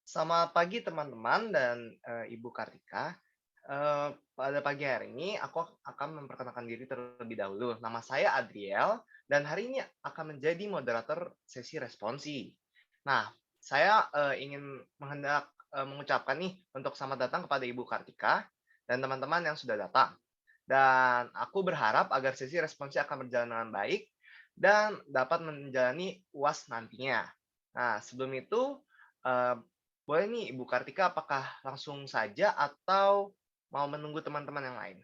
Selamat pagi teman-teman dan Ibu Kartika. Pada pagi hari ini aku akan memperkenalkan diri terlebih dahulu. Nama saya Adriel dan hari ini akan menjadi moderator sesi responsi. Nah, saya ingin mengucapkan nih untuk selamat datang kepada Ibu Kartika dan teman-teman yang sudah datang. Dan aku berharap agar sesi responsi akan berjalan dengan baik dan dapat menjalani UAS nantinya. Nah, sebelum itu, eh, boleh nih Ibu Kartika apakah langsung saja atau mau menunggu teman-teman yang lain?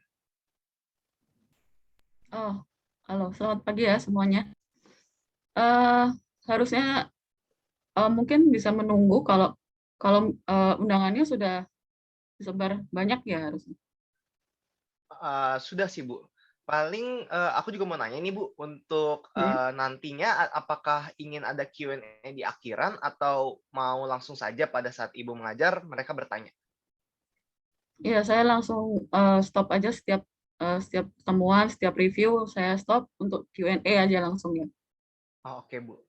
Oh, halo, selamat pagi ya semuanya. Eh, Harusnya mungkin bisa menunggu kalau kalau undangannya sudah disebar banyak ya harusnya. Sudah sih, Bu. Paling, aku juga mau nanya nih, Bu, untuk, Hmm. nantinya apakah ingin ada Q&A di akhiran atau mau langsung saja pada saat Ibu mengajar mereka bertanya? Ya, saya langsung stop aja setiap pertemuan, setiap review saya stop untuk Q&A aja langsung ya. Oh, oke, Bu.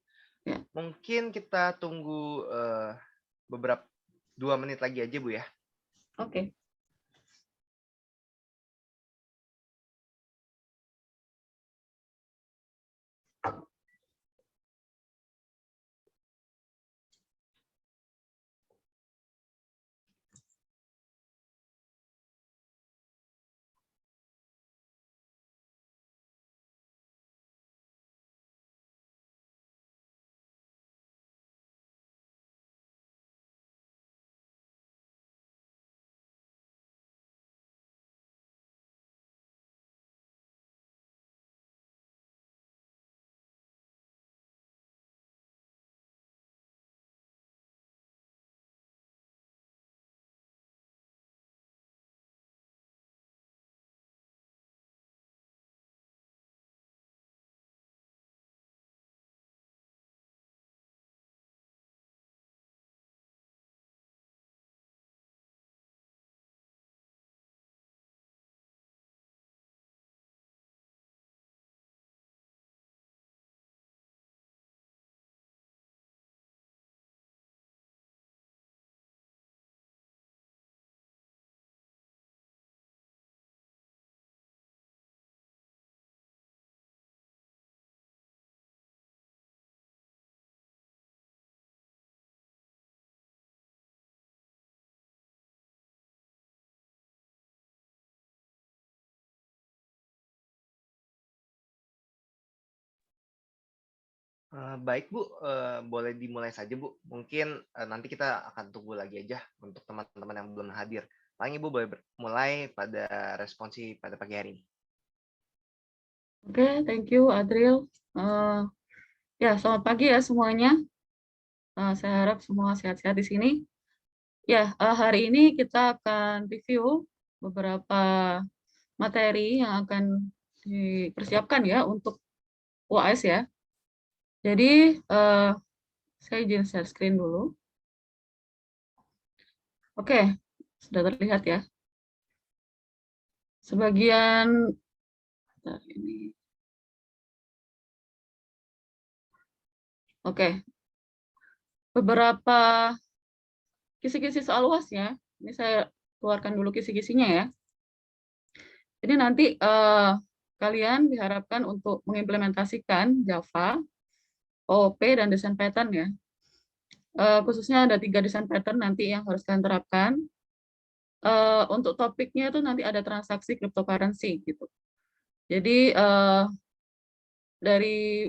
Ya, Mungkin kita tunggu, beberapa 2 menit lagi aja, Bu, ya. oke. Baik, Bu, boleh dimulai saja, Bu. Mungkin, nanti kita akan tunggu lagi aja untuk teman-teman yang belum hadir. Paling Ibu boleh mulai pada responsi pada pagi hari ini. Oke, thank you Adril. Eh, Ya, selamat pagi ya semuanya. Saya harap semua sehat-sehat di sini. Ya, hari ini kita akan review beberapa materi yang akan dipersiapkan ya untuk UAS ya. Jadi, saya izin share screen dulu. Oke, sudah terlihat ya. Sebagian, bentar, ini. Oke, beberapa kisi-kisi soal UASnya. Ini saya keluarkan dulu kisi-kisinya ya. Jadi nanti kalian diharapkan untuk mengimplementasikan Java, OOP, dan desain pattern ya. Khususnya ada 3 desain pattern nanti yang harus kalian terapkan. Untuk topiknya itu nanti ada transaksi cryptocurrency gitu. Jadi dari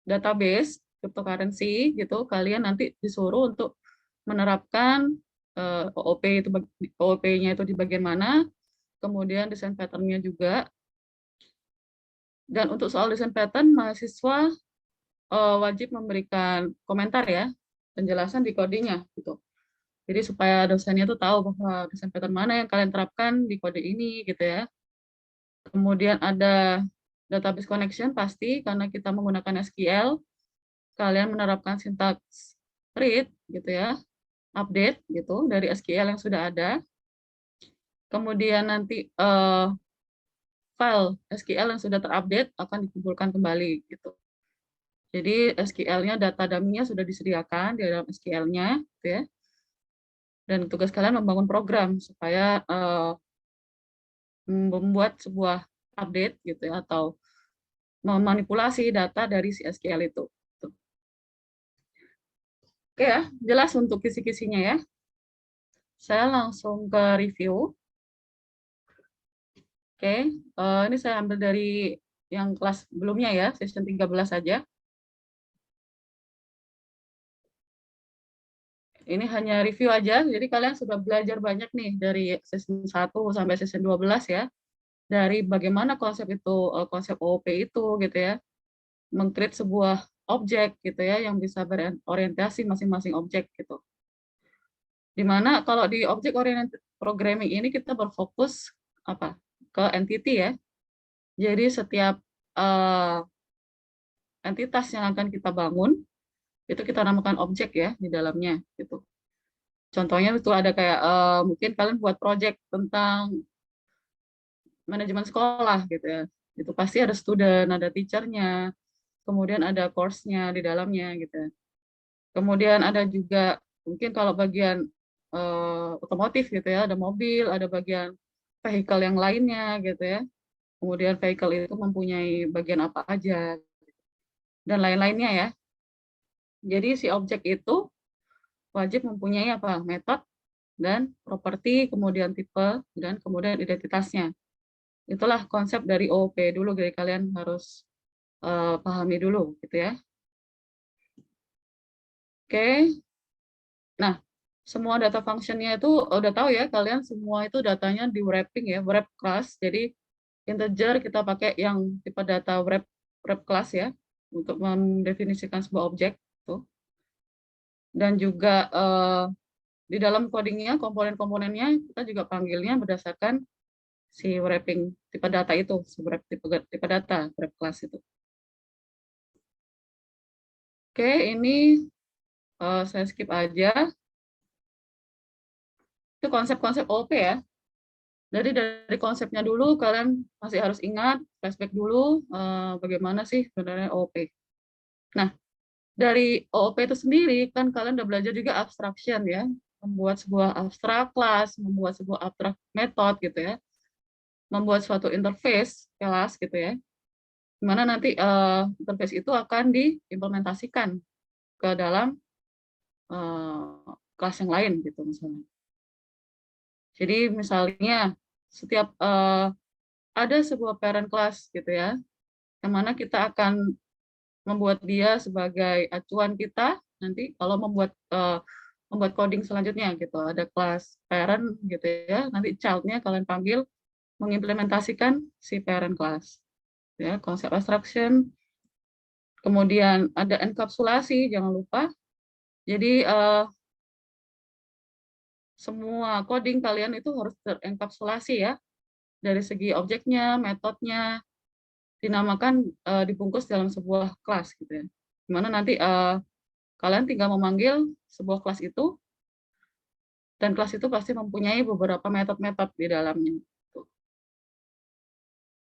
database cryptocurrency gitu, kalian nanti disuruh untuk menerapkan OOP-nya itu di bagian mana, kemudian desain pattern-nya juga. Dan untuk soal desain pattern, mahasiswa wajib memberikan komentar ya, penjelasan di kodenya gitu. Jadi supaya dosennya tuh tahu bahwa desain pattern mana yang kalian terapkan di kode ini gitu ya. Kemudian ada database connection pasti karena kita menggunakan SQL, kalian menerapkan sintaks read gitu ya, update gitu dari SQL yang sudah ada. Kemudian nanti file SQL yang sudah terupdate akan dikumpulkan kembali gitu. Jadi SQL-nya, data dummy-nya sudah disediakan di dalam SQL-nya gitu ya. Dan tugas kalian membangun program supaya membuat sebuah update gitu ya, atau memanipulasi data dari si SQL itu. Oke ya, jelas untuk kisi-kisinya ya. Saya langsung ke review. Oke, ini saya ambil dari yang kelas sebelumnya ya, session 13 saja. Ini hanya review aja, jadi kalian sudah belajar banyak nih dari session 1 sampai session 12 ya. Dari bagaimana konsep itu, konsep OOP itu gitu ya, meng-create sebuah objek gitu ya, yang bisa berorientasi masing-masing objek gitu. Dimana kalau di object oriented programming ini kita berfokus apa ke entity ya. Jadi setiap entitas yang akan kita bangun itu kita namakan objek ya di dalamnya gitu. Contohnya itu ada kayak mungkin kalian buat project tentang manajemen sekolah gitu ya. Itu pasti ada student, ada teacher-nya, kemudian ada course-nya di dalamnya gitu ya. Kemudian ada juga mungkin kalau bagian otomotif gitu ya, ada mobil, ada bagian vehicle yang lainnya gitu ya. Kemudian vehicle itu mempunyai bagian apa aja dan lain-lainnya ya. Jadi si objek itu wajib mempunyai apa? Metode dan properti, kemudian tipe dan kemudian identitasnya. Itulah konsep dari OOP dulu, jadi kalian harus pahami dulu gitu ya. Oke. Nah, semua data functionnya itu udah tahu ya, kalian semua itu datanya di wrapping ya, wrap class. Jadi integer kita pakai yang tipe data wrap class ya, untuk mendefinisikan sebuah objek tuh. Dan juga di dalam codingnya, komponen-komponennya kita juga panggilnya berdasarkan si wrapping tipe data itu, si wrap tipe data, wrap class itu. Oke, ini saya skip aja. Itu konsep-konsep OP ya. Jadi dari konsepnya dulu kalian masih harus ingat, flashback dulu bagaimana sih sebenarnya OOP. Nah, dari OOP itu sendiri kan kalian udah belajar juga abstraction ya, membuat sebuah abstrak class, membuat sebuah abstrak method gitu ya, membuat suatu interface kelas gitu ya, dimana nanti interface itu akan diimplementasikan ke dalam kelas yang lain gitu misalnya. Jadi misalnya setiap ada sebuah parent class gitu ya, yang mana kita akan membuat dia sebagai acuan kita nanti kalau membuat coding selanjutnya gitu. Ada kelas parent gitu ya, nanti child-nya kalian panggil mengimplementasikan si parent class. Ya, konsep abstraction. Kemudian ada enkapsulasi, jangan lupa. Jadi semua coding kalian itu harus terenkapsulasi ya, dari segi objeknya, metodenya, dinamakan dibungkus dalam sebuah kelas gitu ya. Dimana nanti kalian tinggal memanggil sebuah kelas itu, dan kelas itu pasti mempunyai beberapa metode-metode di dalamnya.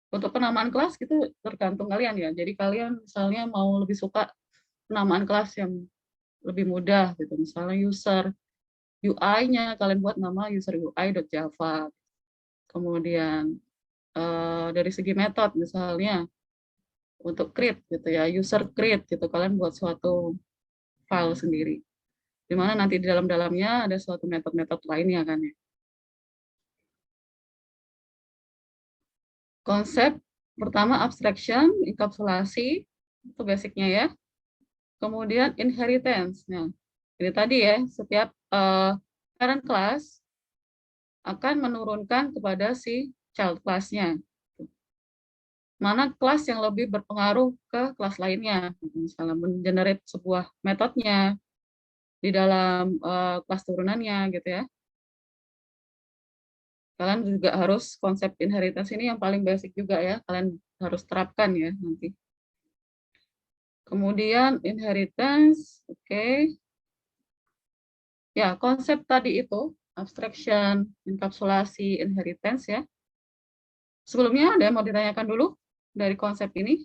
Untuk penamaan kelas itu tergantung kalian ya. Jadi kalian misalnya mau lebih suka penamaan kelas yang lebih mudah gitu. Misalnya user UI-nya kalian buat nama user UI.java. Kemudian dari segi metode misalnya untuk create gitu ya, user create gitu, kalian buat suatu file sendiri. Di mana nanti di dalam-dalamnya ada suatu metode-metode lainnya kan ya. Konsep pertama abstraction, enkapsulasi, itu basicnya ya. Kemudian inheritance. Nah, ini tadi ya, setiap parent class akan menurunkan kepada si child class-nya. Mana kelas yang lebih berpengaruh ke kelas lainnya. Misalnya mengenerate sebuah metodenya di dalam kelas turunannya gitu ya. Kalian juga harus konsep inheritance ini yang paling basic juga ya, kalian harus terapkan ya nanti. Kemudian inheritance, oke. Ya, konsep tadi itu, abstraction, enkapsulasi, inheritance ya. Sebelumnya ada yang mau ditanyakan dulu dari konsep ini?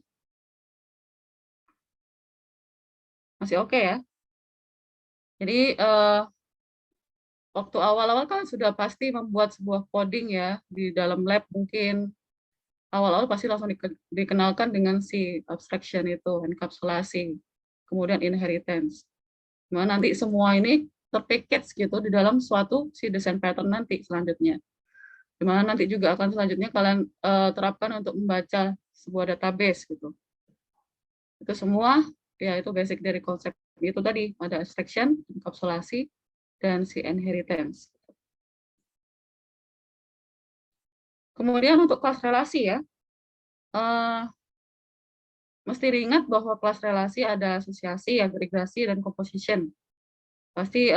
Masih oke ya? Jadi waktu awal-awal kan sudah pasti membuat sebuah coding ya, di dalam lab mungkin awal-awal pasti langsung dikenalkan dengan si abstraction itu, enkapsulasi, kemudian inheritance. Dimana nanti semua ini terpackage gitu di dalam suatu si desain pattern nanti selanjutnya. Dimana nanti juga akan selanjutnya kalian terapkan untuk membaca sebuah database gitu. Itu semua ya itu basic dari konsep itu tadi, ada abstraction, enkapsulasi, dan si inheritance. Kemudian untuk kelas relasi ya, mesti diingat bahwa kelas relasi ada asosiasi, agregasi, dan composition. Pasti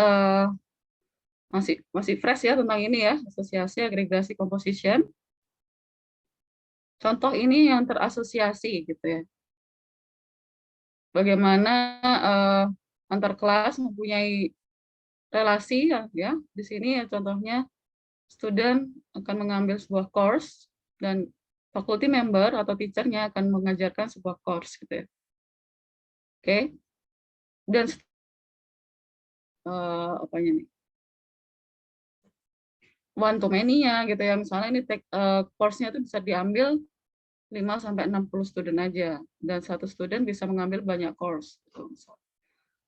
masih fresh ya tentang ini ya, asosiasi, agregasi, composition. Contoh ini yang terasosiasi gitu ya. Bagaimana antar kelas mempunyai relasi ya. Di sini ya contohnya student akan mengambil sebuah course dan faculty member atau teacher-nya akan mengajarkan sebuah course gitu ya. Oke. Dan apanya nih? One to many-nya gitu ya. Misalnya ini course-nya itu bisa diambil 5-60 student aja. Dan satu student bisa mengambil banyak course. Gitu.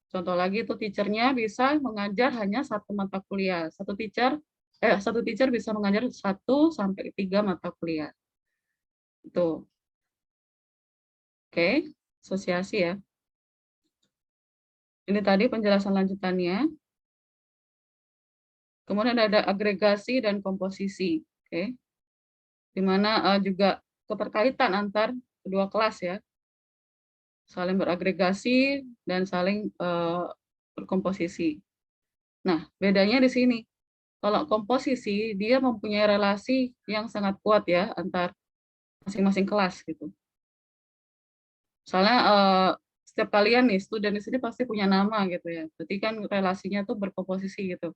Contoh lagi itu teacher-nya bisa mengajar hanya satu mata kuliah. Satu teacher bisa mengajar 1-3 mata kuliah. Itu. Oke, asosiasi ya. Ini tadi penjelasan lanjutannya. Kemudian ada agregasi dan komposisi. Oke. Di mana juga keterkaitan antar kedua kelas ya. Saling beragregasi dan saling berkomposisi. Nah, bedanya di sini. Kalau komposisi, dia mempunyai relasi yang sangat kuat ya antar masing-masing kelas gitu. Soalnya setiap kalian nih, student di sini pasti punya nama gitu ya. Berarti kan relasinya tuh berkomposisi gitu.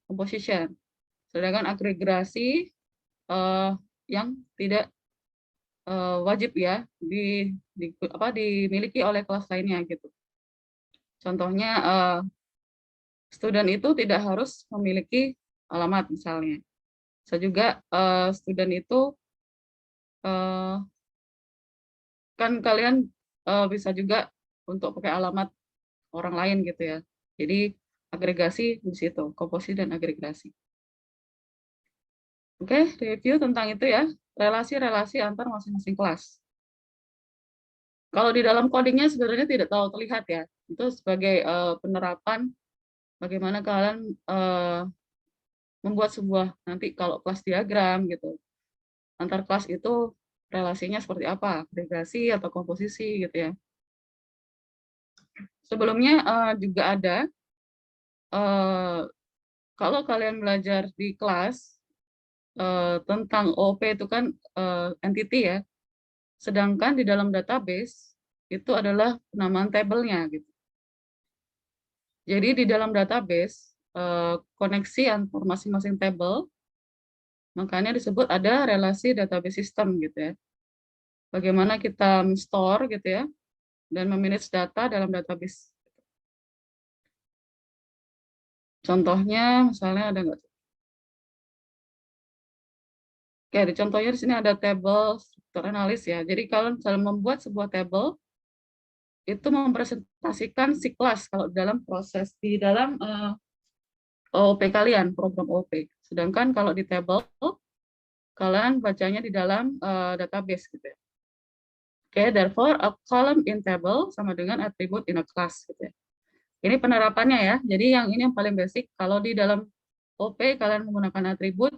Composition. Sedangkan agregasi yang tidak wajib ya dimiliki oleh kelas lainnya gitu. Contohnya student itu tidak harus memiliki alamat misalnya. Bisa juga student itu kan kalian bisa juga untuk pakai alamat orang lain gitu ya. Jadi agregasi di situ, komposisi dan agregasi. Oke, review tentang itu ya, relasi-relasi antar masing-masing kelas. Kalau di dalam codingnya sebenarnya tidak terlalu terlihat ya, itu sebagai penerapan bagaimana kalian membuat sebuah nanti kalau kelas diagram gitu, antar kelas itu relasinya seperti apa, agregasi atau komposisi gitu ya. Sebelumnya juga ada, kalau kalian belajar di kelas tentang OOP itu kan entity ya, sedangkan di dalam database itu adalah penamaan tabelnya gitu. Jadi di dalam database koneksi antar masing-masing tabel, makanya disebut ada relasi database system gitu ya. Bagaimana kita store gitu ya dan memanage data dalam database. Contohnya misalnya ada nggak? Oke, di contohnya di sini ada table struktur analis ya. Jadi kalau misalnya membuat sebuah table itu mempresentasikan si kelas kalau dalam proses di dalam OOP kalian, program OOP. Sedangkan kalau di table kalian bacanya di dalam database gitu ya. Oke, therefore a column in table sama dengan attribute in a class gitu ya. Ini penerapannya ya. Jadi yang ini yang paling basic. Kalau di dalam OP kalian menggunakan atribut,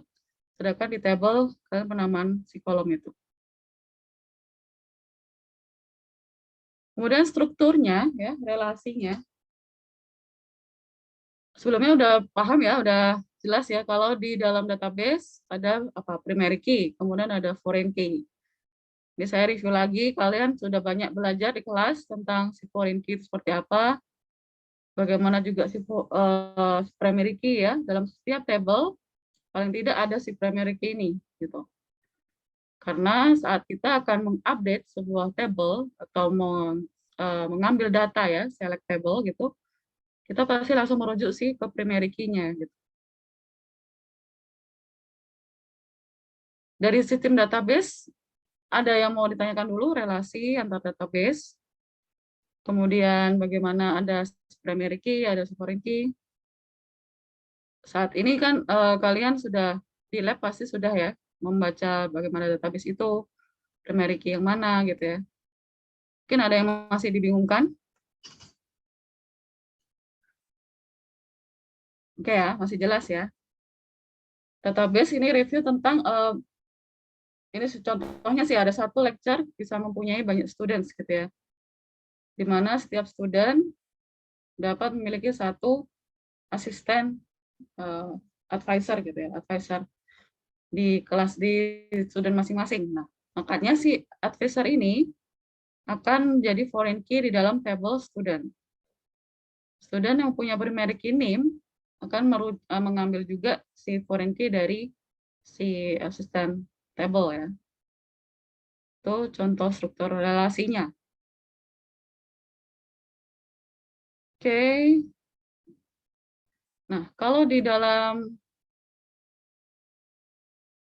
sedangkan di table kalian penamaan si kolom itu. Kemudian strukturnya ya, relasinya. Sebelumnya udah paham ya, udah jelas ya kalau di dalam database ada apa? Primary key, kemudian ada foreign key. Ini saya review lagi, kalian sudah banyak belajar di kelas tentang si foreign key itu seperti apa, bagaimana juga si primary key ya, dalam setiap table paling tidak ada si primary key ini gitu. Karena saat kita akan mengupdate sebuah table atau mengambil data ya, select table gitu, kita pasti langsung merujuk sih ke primary key-nya gitu. Dari sistem database, ada yang mau ditanyakan dulu, relasi antar database. Kemudian bagaimana ada primary key, ada foreign key. Saat ini kan kalian sudah di lab pasti sudah ya membaca bagaimana database itu, primary key yang mana gitu ya. Mungkin ada yang masih dibingungkan. Oke ya, masih jelas ya. Database ini review tentang ini contohnya sih ada satu lecture bisa mempunyai banyak students gitu ya. Di mana setiap student dapat memiliki satu asisten advisor gitu ya, advisor di kelas di student masing-masing. Nah, makanya si advisor ini akan jadi foreign key di dalam table student. Student yang punya primary key name akan mengambil juga si foreign key dari si asisten table ya. Itu contoh struktur relasinya. Oke. Nah, kalau di dalam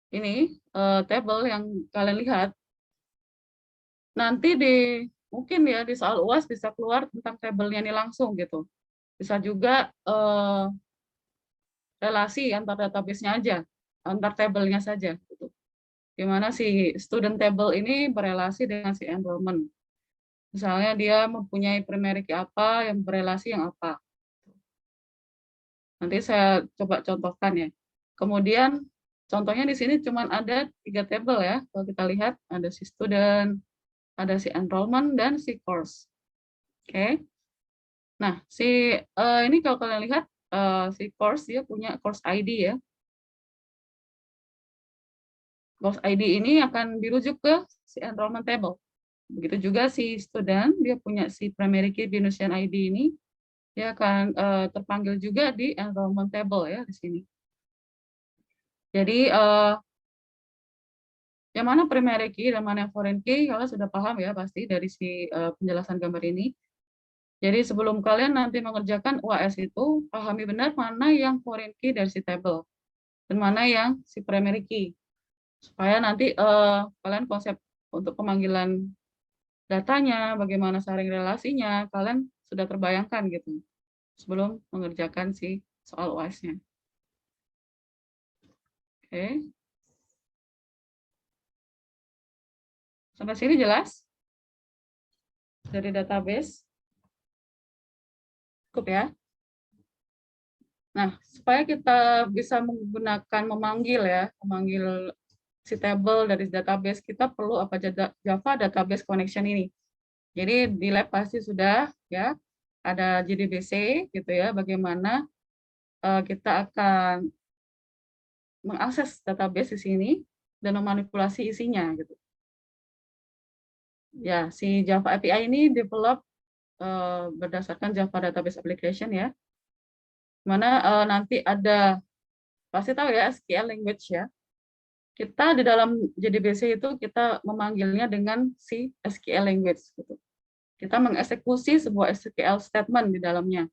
ini table yang kalian lihat, nanti mungkin ya di soal UAS bisa keluar tentang tabelnya ini langsung gitu. Bisa juga relasi antar database-nya aja, antar tabelnya saja. Gitu. Di mana si student table ini berelasi dengan si enrollment. Misalnya dia mempunyai primary key apa, yang berelasi yang apa. Nanti saya coba contohkan ya. Kemudian contohnya di sini cuma ada 3 tabel ya. Kalau kita lihat ada si student, ada si enrollment, dan si course. Oke. Nah, ini kalau kalian lihat si course dia punya course ID ya. Course ID ini akan dirujuk ke si enrollment table. Begitu juga si student, dia punya si primary key beneficiary ID ini, dia akan terpanggil juga di enrollment table ya di sini. Jadi yang mana primary key dan mana foreign key, kalian sudah paham ya pasti dari si penjelasan gambar ini. Jadi sebelum kalian nanti mengerjakan UAS itu, pahami benar mana yang foreign key dari si table dan mana yang si primary key. Supaya nanti kalian konsep untuk pemanggilan datanya, bagaimana saring relasinya, kalian sudah terbayangkan gitu sebelum mengerjakan si soal UAS-nya. Oke. Sampai sini jelas? Dari database. Cukup ya. Nah, supaya kita bisa menggunakan memanggil si table dari database, kita perlu apa Java Database Connection ini. Jadi di lab pasti sudah ya ada JDBC gitu ya, bagaimana kita akan mengakses database di sini dan memanipulasi isinya gitu. Ya, si Java API ini develop berdasarkan Java Database Application ya. Mana nanti ada pasti tahu ya SQL language ya. Kita di dalam JDBC itu kita memanggilnya dengan si SQL language gitu. Kita mengeksekusi sebuah SQL statement di dalamnya.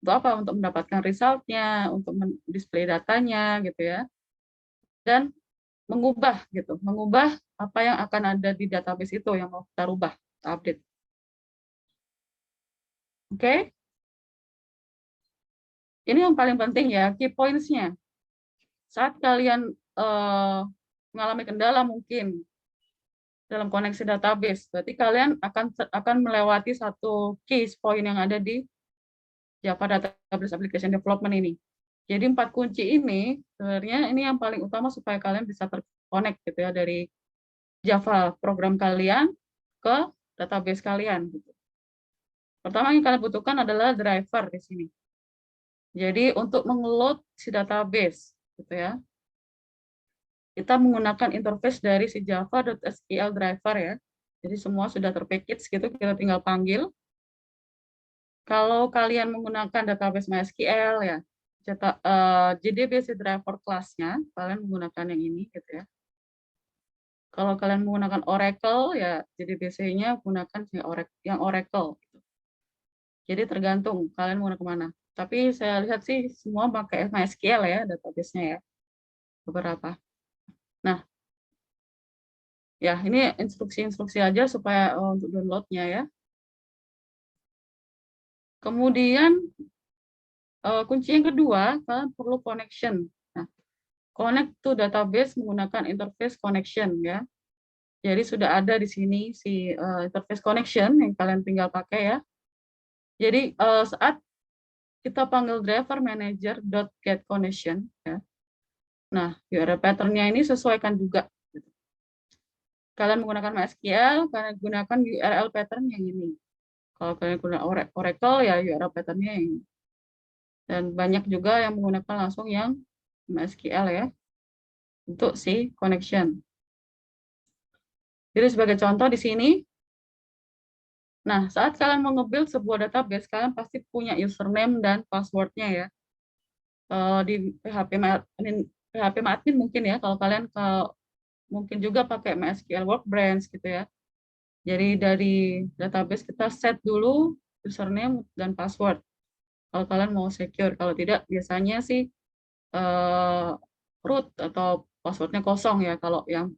Untuk apa? Untuk mendapatkan result-nya, untuk display datanya gitu ya. Dan mengubah gitu, mengubah apa yang akan ada di database itu yang mau kita rubah, kita update. Oke? Ini yang paling penting ya, key points-nya. Saat kalian mengalami kendala mungkin dalam koneksi database, berarti kalian akan melewati satu key point yang ada di Java Database Application Development ini. Jadi 4 kunci ini sebenarnya ini yang paling utama supaya kalian bisa terkonek gitu ya dari Java program kalian ke database kalian. Gitu. Pertama yang kalian butuhkan adalah driver di sini. Jadi untuk mengeload si database, gitu ya, kita menggunakan interface dari si java.sql driver ya. Jadi semua sudah terpackage gitu, kita tinggal panggil. Kalau kalian menggunakan database MySQL ya, JDBC driver class-nya, kalian menggunakan yang ini gitu ya. Kalau kalian menggunakan Oracle ya, JDBC-nya menggunakan yang Oracle. Gitu. Jadi tergantung kalian mau kemana. Tapi saya lihat sih semua pakai MySQL ya database-nya ya. Beberapa. Nah, Ya, ini instruksi-instruksi aja supaya untuk downloadnya ya. Kemudian kunci yang kedua, kalian perlu connection. Nah, connect to database menggunakan interface connection ya. Jadi sudah ada di sini si interface connection yang kalian tinggal pakai ya. Jadi saat kita panggil driver manager .get connection ya. Nah, URL pattern-nya ini sesuaikan juga. Kalian menggunakan MySQL, kalian gunakan URL pattern yang ini. Kalau kalian gunakan Oracle ya URL pattern-nya yang ini. Dan banyak juga yang menggunakan langsung yang MySQL ya untuk si connection. Jadi sebagai contoh di sini, nah saat kalian mau nge-build sebuah database, kalian pasti punya username dan password-nya ya. Di PHP admin mungkin ya, kalau kalian mungkin juga pakai MySQL Workbench gitu ya. Jadi dari database kita set dulu username dan password. Kalau kalian mau secure, kalau tidak biasanya sih root atau passwordnya kosong ya kalau yang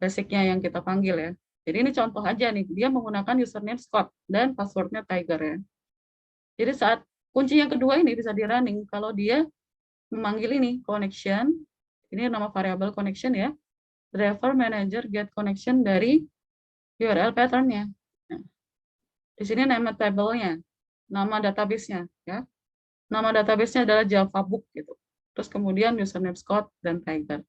basicnya yang kita panggil ya. Jadi ini contoh aja nih, dia menggunakan username Scott dan passwordnya Tiger ya. Jadi saat kunci yang kedua ini bisa di running kalau dia memanggil ini connection, ini nama variabel connection ya, driver manager get connection dari URL pattern-nya. Nah, di sini nama table-nya, nama database-nya ya. Nama database-nya adalah Java Book gitu. Terus kemudian username Scott dan Tiger.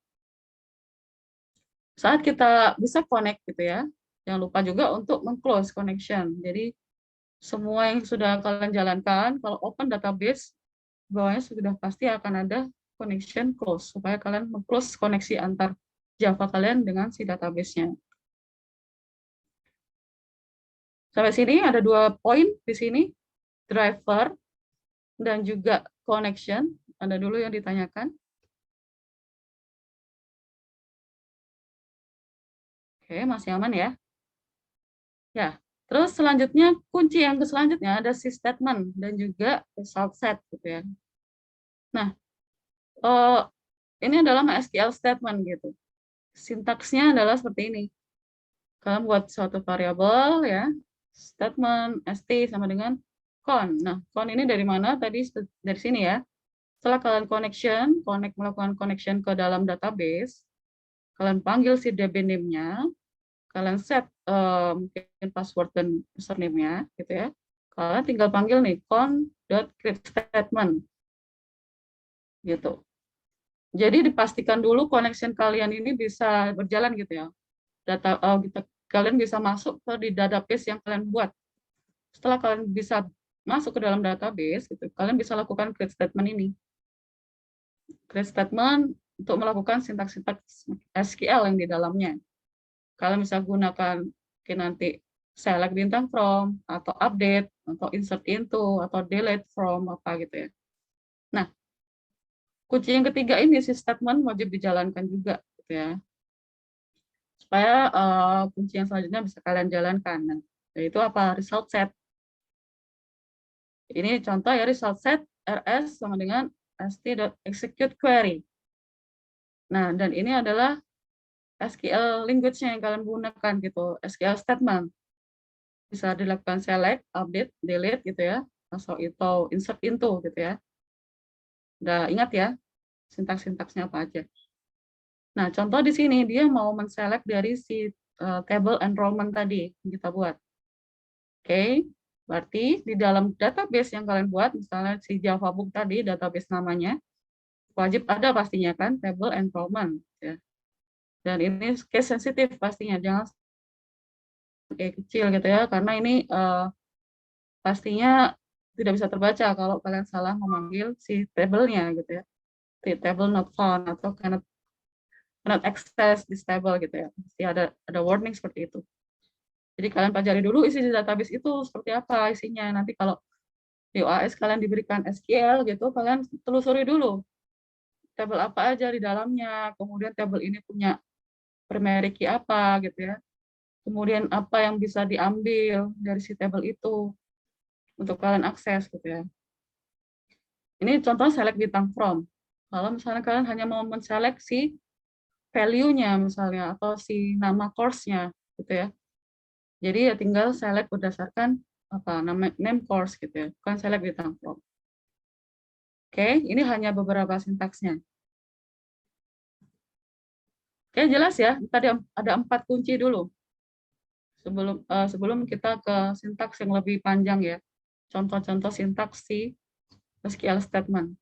Saat kita bisa connect gitu ya, jangan lupa juga untuk meng-close connection. Jadi semua yang sudah kalian jalankan, kalau open database, bawahnya sudah pasti akan ada connection close, supaya kalian meng-close koneksi antar Java kalian dengan si database-nya. Sampai sini ada 2 poin di sini, driver dan juga connection. Ada dulu yang ditanyakan. Oke, masih aman ya? Ya, terus selanjutnya kunci yang selanjutnya ada si statement dan juga result set gitu ya. Nah, ini adalah MySQL statement gitu. Sintaksnya adalah seperti ini. Kalian buat suatu variabel ya, statement st sama dengan con. Nah, con ini dari mana? Tadi dari sini ya. Setelah kalian melakukan connection ke dalam database, kalian panggil si DB name-nya, kalian set mungkin password dan username-nya gitu ya. Kalian tinggal panggil nih con.createStatement gitu. Jadi dipastikan dulu connection kalian ini bisa berjalan gitu ya. Kalian bisa masuk ke di database yang kalian buat. Setelah kalian bisa masuk ke dalam database gitu, kalian bisa lakukan create statement ini. Create statement untuk melakukan sintaks-sintaks SQL yang di dalamnya. Kalian bisa gunakan nanti select bintang from, atau update, atau insert into, atau delete from, apa gitu ya. Nah, kunci yang ketiga ini, si statement wajib dijalankan juga, gitu ya. Supaya kunci yang selanjutnya bisa kalian jalankan. Nah, yaitu apa? Result set. Ini contoh ya, result set rs sama dengan st.execute query. Nah, dan ini adalah SQL language-nya yang kalian gunakan gitu, SQL statement. Bisa dilakukan select, update, delete gitu ya, atau insert into gitu ya. Udah ingat ya, sintaks-sintaksnya apa aja. Nah, contoh di sini dia mau men-select dari si table enrollment tadi yang kita buat. Oke, berarti di dalam database yang kalian buat, misalnya si Java Book tadi, database namanya, wajib ada pastinya kan, table enrollment. Ya. Dan ini case sensitif pastinya, jangan kayak kecil gitu ya, karena ini pastinya tidak bisa terbaca kalau kalian salah memanggil si table-nya gitu ya. The table not found atau cannot access this table gitu ya. Pasti ada warning seperti itu. Jadi kalian pelajari dulu isi di database itu seperti apa isinya. Nanti kalau di OAS kalian diberikan SQL gitu, kalian telusuri dulu tabel apa aja di dalamnya. Kemudian tabel ini punya primary key apa gitu ya. Kemudian apa yang bisa diambil dari si tabel itu untuk kalian akses gitu ya. Ini contoh select bintang from. Kalau misalnya kalian hanya mau menseleksi value-nya misalnya atau si nama course-nya gitu ya. Jadi ya tinggal select berdasarkan apa name course gitu ya, bukan select bintang from. Oke, ini hanya beberapa sintaksnya. Oke, jelas ya. Tadi ada 4 kunci dulu sebelum kita ke sintaks yang lebih panjang ya. Contoh-contoh sintaks si SQL statement.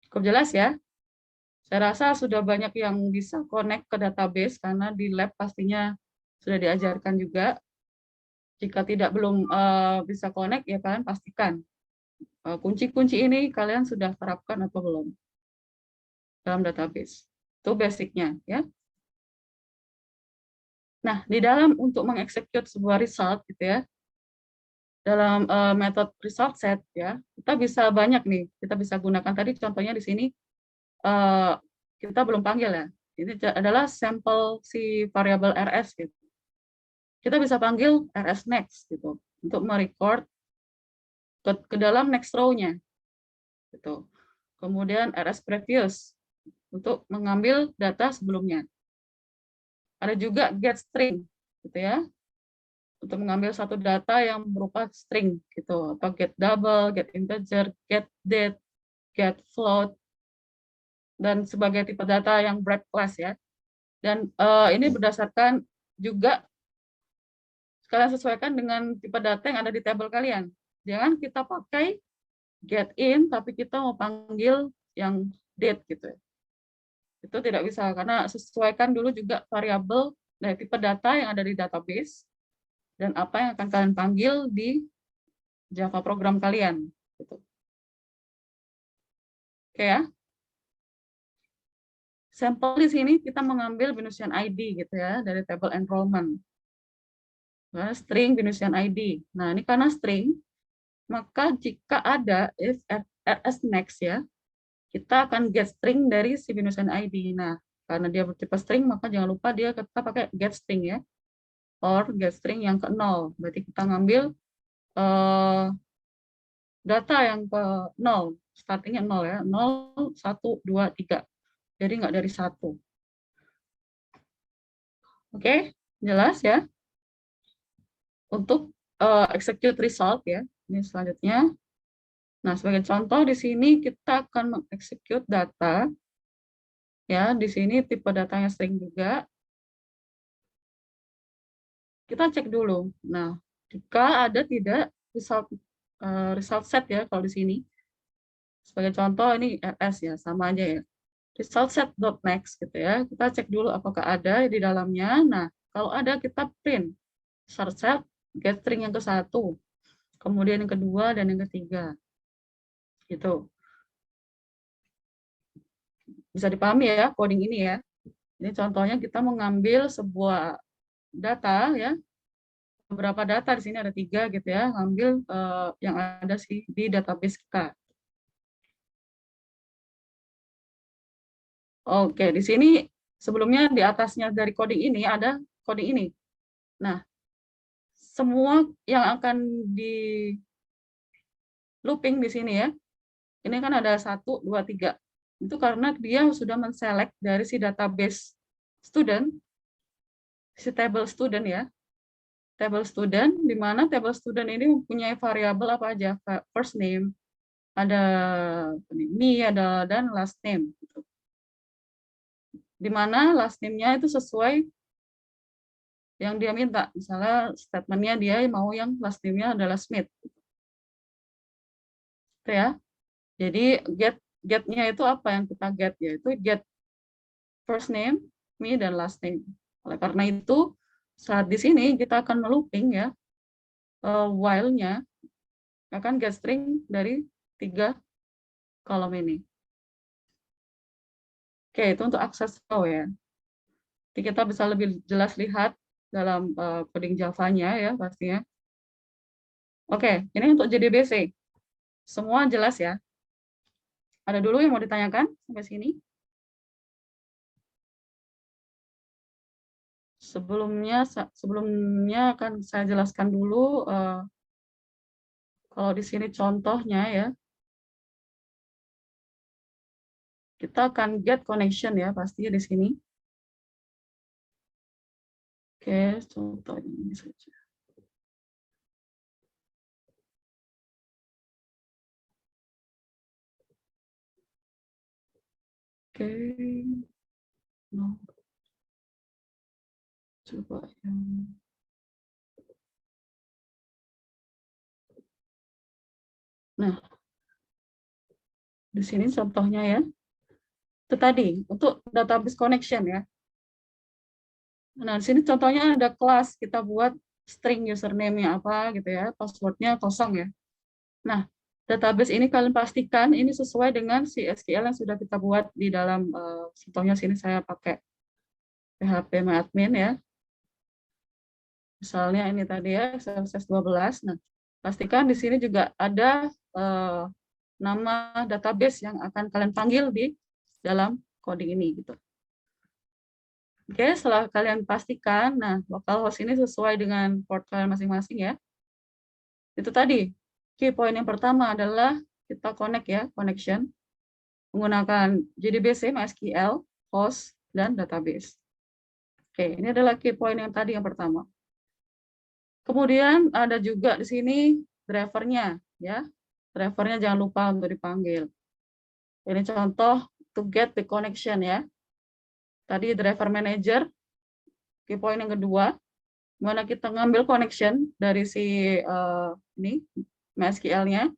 Cukup jelas ya? Saya rasa sudah banyak yang bisa connect ke database karena di lab pastinya sudah diajarkan juga. Jika belum bisa connect, ya kalian pastikan kunci-kunci ini kalian sudah terapkan atau belum dalam database. Itu basicnya ya. Nah, di dalam untuk mengeksekut sebuah result gitu ya, dalam metode result set ya, kita bisa banyak nih, kita bisa gunakan tadi contohnya di sini kita belum panggil ya. Ini adalah sampel si variabel rs gitu. Kita bisa panggil rs next gitu untuk merecord ke dalam next row-nya gitu. Kemudian rs previous untuk mengambil data sebelumnya. Ada juga get string gitu ya, untuk mengambil satu data yang berupa string gitu, atau get double, get integer, get date, get float, dan sebagai tipe data yang wrap class ya. Dan ini berdasarkan juga kalian sesuaikan dengan tipe data yang ada di tabel kalian. Jangan kita pakai get in, tapi kita mau panggil yang date gitu ya. Itu tidak bisa, karena sesuaikan dulu juga variabel dari tipe data yang ada di database, dan apa yang akan kalian panggil di Java program kalian. Gitu. Oke ya. Sampel di sini kita mengambil beneficiary ID gitu ya, dari table enrollment. Nah, string beneficiary ID. Nah, ini karena string, maka jika ada if rs next ya, kita akan get string dari si beneficiary ID. Nah, karena dia bertipe string, maka jangan lupa dia kita pakai get string ya, or get string yang ke 0. Berarti kita ngambil data yang ke 0, startingnya 0 ya, 0, 1, 2, 3. Jadi nggak dari 1. Oke, jelas ya? Untuk execute result ya, ini selanjutnya. Nah, sebagai contoh di sini kita akan mengexecute data ya, di sini tipe datanya string juga. Kita cek dulu. Nah, jika ada tidak result set ya kalau di sini. Sebagai contoh ini rs ya, sama aja ya. Result set dot next gitu ya. Kita cek dulu apakah ada di dalamnya. Nah, kalau ada kita print result set get string yang ke-1. Kemudian yang kedua dan yang ketiga. Gitu. Bisa dipahami ya coding ini ya. Ini contohnya kita mengambil sebuah data ya, beberapa data di sini ada 3 gitu ya, ngambil yang ada sih di database kita. Oke, di sini sebelumnya di atasnya dari coding ini ada coding ini. Nah, semua yang akan di looping di sini ya, ini kan ada 1, 2, 3. Itu karena dia sudah men-select dari si database student, si table student ya, table student, di mana table student ini mempunyai variabel apa aja, first name, ada me, ada dan last name. Di mana last name-nya itu sesuai yang dia minta. Misalnya statement-nya dia mau yang last name-nya adalah Smith. Itu ya. Jadi get-nya itu apa yang kita get? Yaitu get first name, me, dan last name. Oleh karena itu, saat di sini kita akan melooping ya, while-nya akan get string dari 3 kolom ini. Oke, itu untuk akses row ya. Jadi kita bisa lebih jelas lihat dalam coding Java-nya ya pastinya. Oke, ini untuk JDBC. Semua jelas ya. Ada dulu yang mau ditanyakan sampai sini? Sebelumnya akan saya jelaskan dulu kalau di sini contohnya ya. kita akan get connection ya, pasti di sini. Oke, contoh ini saja. Oke, no. Coba yang nah, di sini contohnya ya. Itu tadi untuk database connection ya. Nah, di sini contohnya ada kelas, kita buat string username-nya apa gitu ya, password-nya kosong ya. Nah, database ini kalian pastikan ini sesuai dengan si SQL yang sudah kita buat di dalam, contohnya sini saya pakai phpMyAdmin ya. Misalnya ini tadi ya, CSS 12. Nah, pastikan di sini juga ada nama database yang akan kalian panggil di dalam coding ini gitu. Oke, setelah kalian pastikan, nah localhost ini sesuai dengan port kalian masing-masing ya. Itu tadi, key point yang pertama adalah kita connect ya, connection, menggunakan JDBC, MySQL, host, dan database. Oke, ini adalah key point yang tadi yang pertama. Kemudian ada juga di sini drivernya ya. Drivernya jangan lupa untuk dipanggil. Ini contoh to get the connection ya. Tadi driver manager, key point yang kedua, mana kita ngambil connection dari si ini MySQL-nya,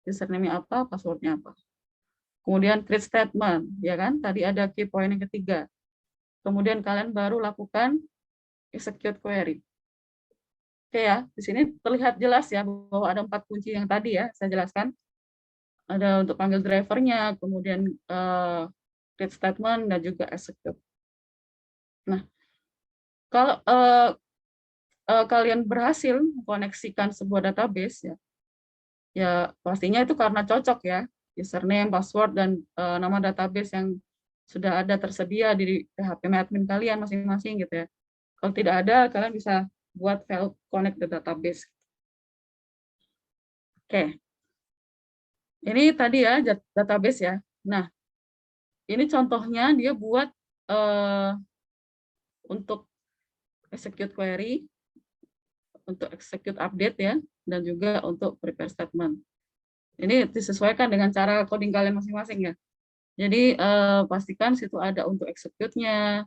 username-nya apa, password-nya apa. Kemudian create statement, ya kan? Tadi ada key point yang ketiga. Kemudian kalian baru lakukan execute query. Oke ya, di sini terlihat jelas ya bahwa ada 4 kunci yang tadi ya saya jelaskan. Ada untuk panggil drivernya, kemudian create statement dan juga execute. Nah, kalau kalian berhasil mengkoneksikan sebuah database ya, ya pastinya itu karena cocok ya, username, password, dan nama database yang sudah ada tersedia di phpMyAdmin kalian masing-masing gitu ya. Kalau tidak ada, kalian bisa buat file connect the database. Oke, ini tadi ya database ya. Nah, ini contohnya dia buat untuk execute query, untuk execute update ya, dan juga untuk prepare statement. Ini disesuaikan dengan cara coding kalian masing-masing ya. Jadi pastikan situ ada untuk execute-nya,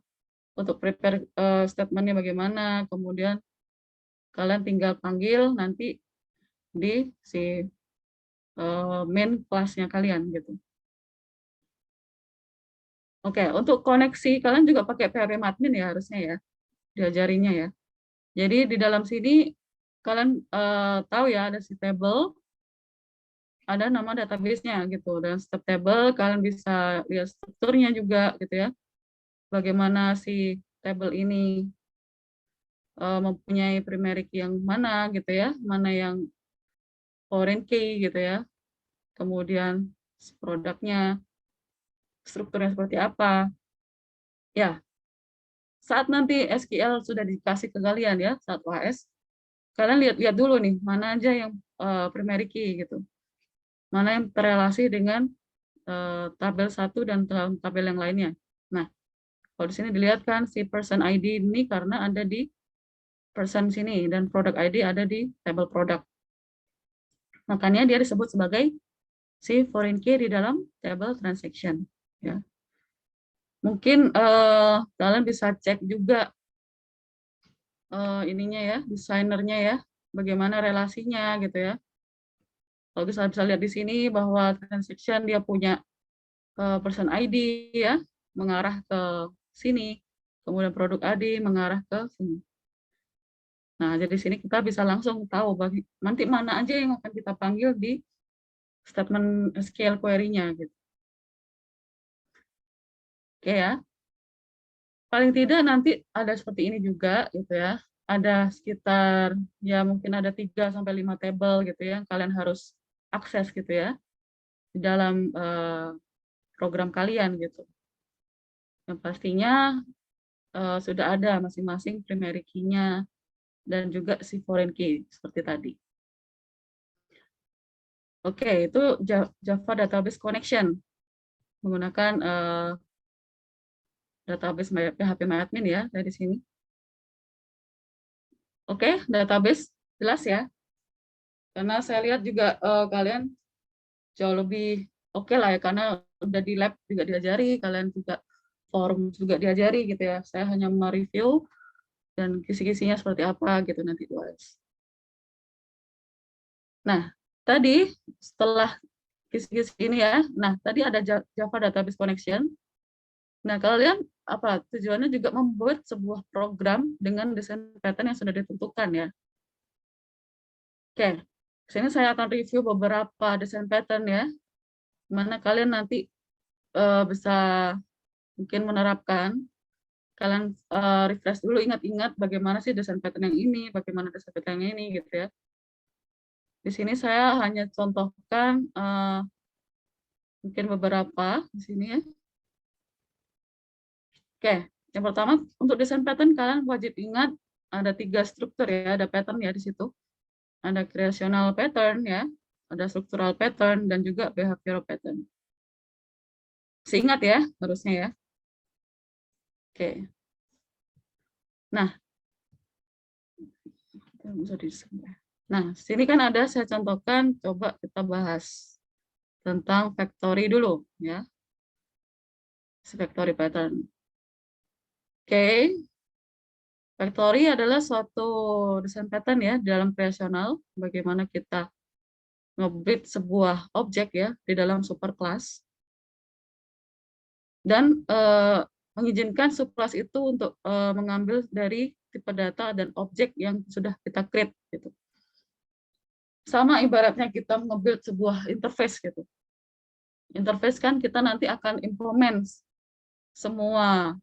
untuk prepare statement-nya bagaimana, kemudian kalian tinggal panggil nanti di si main kelasnya kalian gitu. Oke, untuk koneksi kalian juga pakai phpMyAdmin ya harusnya ya, diajarinya ya. Jadi di dalam sini kalian tahu ya ada si table, ada nama database-nya gitu, dan setiap table kalian bisa lihat strukturnya juga gitu ya. Bagaimana si table ini mempunyai primary key yang mana gitu ya, mana yang foreign key gitu ya, kemudian produknya, strukturnya seperti apa. Ya, saat nanti SQL sudah dikasih ke kalian ya, saat UAS, kalian lihat dulu nih, mana aja yang primary key gitu. Mana yang terrelasi dengan tabel 1 dan tabel yang lainnya. Nah, kalau di sini dilihat kan si person ID ini karena ada di person sini dan product ID ada di table product. Makanya dia disebut sebagai si foreign key di dalam table transaction. Ya. Mungkin kalian bisa cek juga ininya ya, desainernya ya, bagaimana relasinya gitu ya. Kalau bisa lihat di sini bahwa transaction dia punya person ID ya, mengarah ke sini, kemudian produk ID mengarah ke sini. Nah, jadi sini kita bisa langsung tahu nanti mana aja yang akan kita panggil di statement SQL query-nya gitu. Oke ya. Paling tidak nanti ada seperti ini juga gitu ya. Ada sekitar ya mungkin ada 3 sampai 5 table gitu ya yang kalian harus akses gitu ya di dalam program kalian gitu. Yang pastinya sudah ada masing-masing primary key-nya dan juga si foreign key seperti tadi. Oke, itu Java Database Connection. menggunakan database PHP-MyAdmin ya dari sini. Oke, database jelas ya. Karena saya lihat juga kalian jauh lebih oke lah ya, karena udah di lab juga diajari, kalian juga forum juga diajari gitu ya. Saya hanya mereview dan kisi-kisinya seperti apa gitu nanti guys. Nah, tadi setelah kisi-kisi ini ya, nah tadi ada Java Database Connection. Nah, kalian apa tujuannya juga membuat sebuah program dengan desain pattern yang sudah ditentukan ya. Oke, sini saya akan review beberapa desain pattern ya, mana kalian nanti bisa mungkin menerapkan. Kalian refresh dulu, ingat-ingat bagaimana sih desain pattern yang ini, bagaimana desain pattern yang ini gitu ya. Di sini saya hanya contohkan mungkin beberapa di sini ya. Oke, yang pertama untuk desain pattern kalian wajib ingat ada 3 struktur ya, ada pattern ya di situ. Ada creational pattern ya, ada structural pattern dan juga behavioral pattern. Seingat ya harusnya ya. Oke. Nah, sini kan ada saya contohkan, coba kita bahas tentang factory dulu ya. Factory pattern. Oke. Factory adalah suatu desain pattern ya dalam creational, bagaimana kita nge-build sebuah objek ya di dalam superclass dan mengizinkan subclass itu untuk mengambil dari tipe data dan objek yang sudah kita create gitu. Sama ibaratnya kita nge-build sebuah interface gitu. Interface kan kita nanti akan implement semua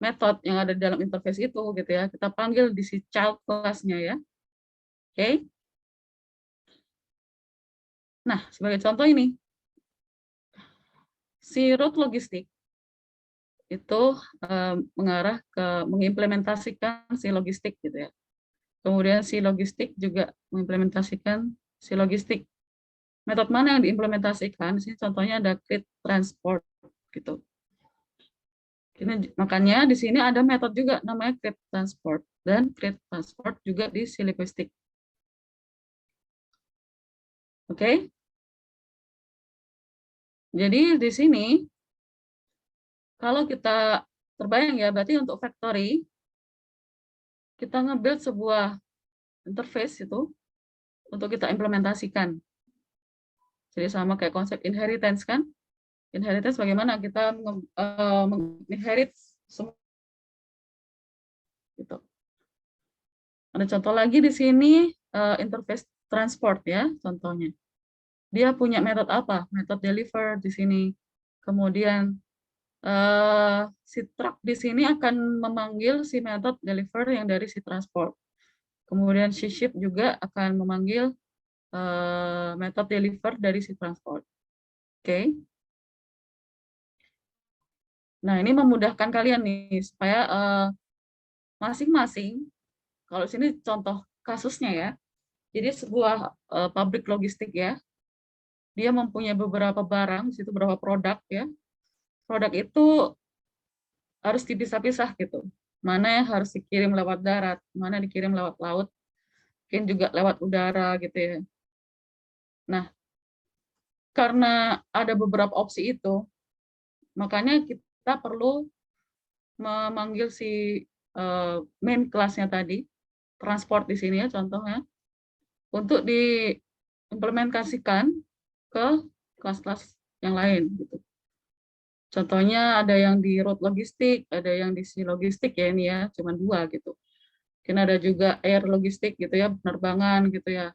metode yang ada di dalam interface itu gitu ya. Kita panggil di si child class-nya ya. Oke. Nah, sebagai contoh ini si root logistik itu mengarah ke mengimplementasikan si logistik gitu ya. Kemudian si logistik juga mengimplementasikan si logistik. Metode mana yang diimplementasikan? Di sini contohnya ada create transport gitu. Ini, makanya di sini ada metode juga namanya create transport dan create transport juga di si logistik. Oke. Jadi di sini kalau kita terbayang ya, berarti untuk factory kita nge-build sebuah interface itu untuk kita implementasikan. Jadi sama kayak konsep inheritance kan? Inheritance bagaimana kita menginherit semua gitu. Ada contoh lagi di sini interface transport ya contohnya. Dia punya metode apa? Metode deliver di sini. Kemudian si truck di sini akan memanggil si metode deliver yang dari si transport. Kemudian si ship juga akan memanggil metode deliver dari si transport. Oke. Nah, ini memudahkan kalian nih supaya masing-masing, kalau sini contoh kasusnya ya, jadi sebuah pabrik logistik ya, dia mempunyai beberapa barang, di situ beberapa produk ya, produk itu harus dipisah-pisah gitu, mana yang harus dikirim lewat darat, mana dikirim lewat laut, mungkin juga lewat udara gitu ya. Nah, karena ada beberapa opsi itu, makanya kita perlu memanggil si main kelasnya tadi, transport di sini ya contohnya, untuk diimplementasikan ke kelas-kelas yang lain. Gitu. Contohnya ada yang di road logistik, ada yang di sea logistik ya ini ya, cuma 2 gitu. Mungkin ada juga air logistik gitu ya, penerbangan gitu ya.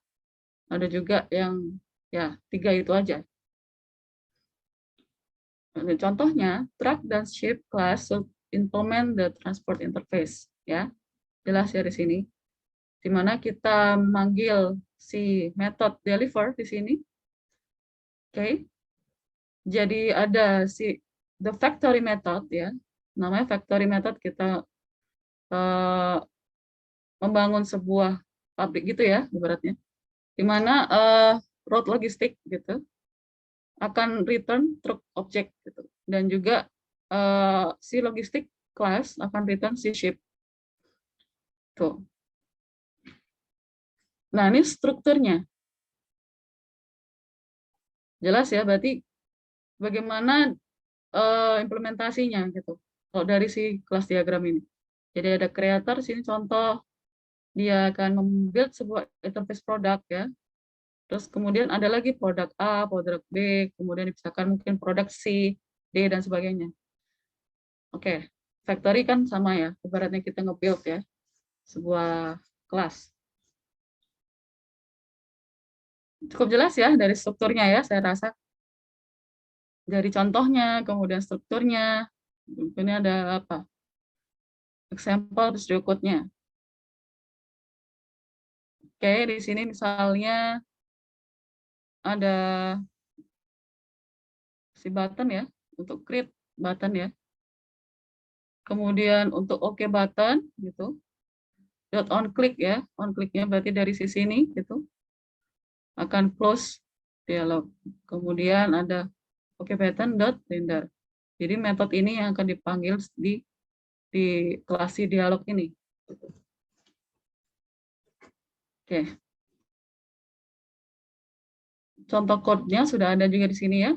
Ada juga yang ya 3 itu aja. Contohnya, truck dan ship class should implement the transport interface ya. Jelas ya di sini. Di mana kita memanggil si method deliver di sini. Oke. Jadi ada si the factory method ya. Namanya factory method kita membangun sebuah pabrik gitu ya ibaratnya. Di mana road logistik gitu. akan return truk object gitu. Dan juga si logistik class akan return si ship. Tuh. Nah, ini strukturnya. Jelas ya, berarti bagaimana implementasinya gitu. Kalau dari si kelas diagram ini. Jadi ada creator, sini contoh dia akan membuild sebuah interface produk ya. Terus kemudian ada lagi produk A, produk B, kemudian misalkan mungkin produk C, D, dan sebagainya. Oke, factory kan sama ya, ibaratnya kita nge-build ya, sebuah kelas. Cukup jelas ya dari strukturnya ya, saya rasa. Dari contohnya, kemudian strukturnya, ini ada apa? Example, terus berikutnya. Oke, di sini misalnya ada si button ya, untuk create button ya. Kemudian untuk OK button gitu. Dot on click ya, on clicknya berarti dari sisi ini gitu. Akan close dialog. Kemudian ada OK button dot render. Jadi metode ini yang akan dipanggil di kelas si dialog ini. Oke. Contoh code-nya sudah ada juga di sini ya.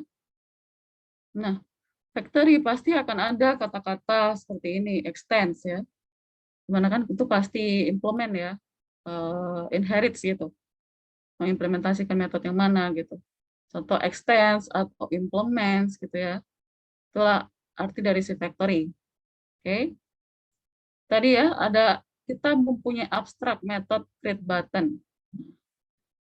Nah, factory pasti akan ada kata-kata seperti ini, extends ya. Dimana kan itu pasti implement ya, inherits gitu. Mengimplementasikan metode yang mana gitu. Contoh extends atau implements gitu ya. Itulah arti dari si factory. Oke. Tadi ya ada kita mempunyai abstract method create button.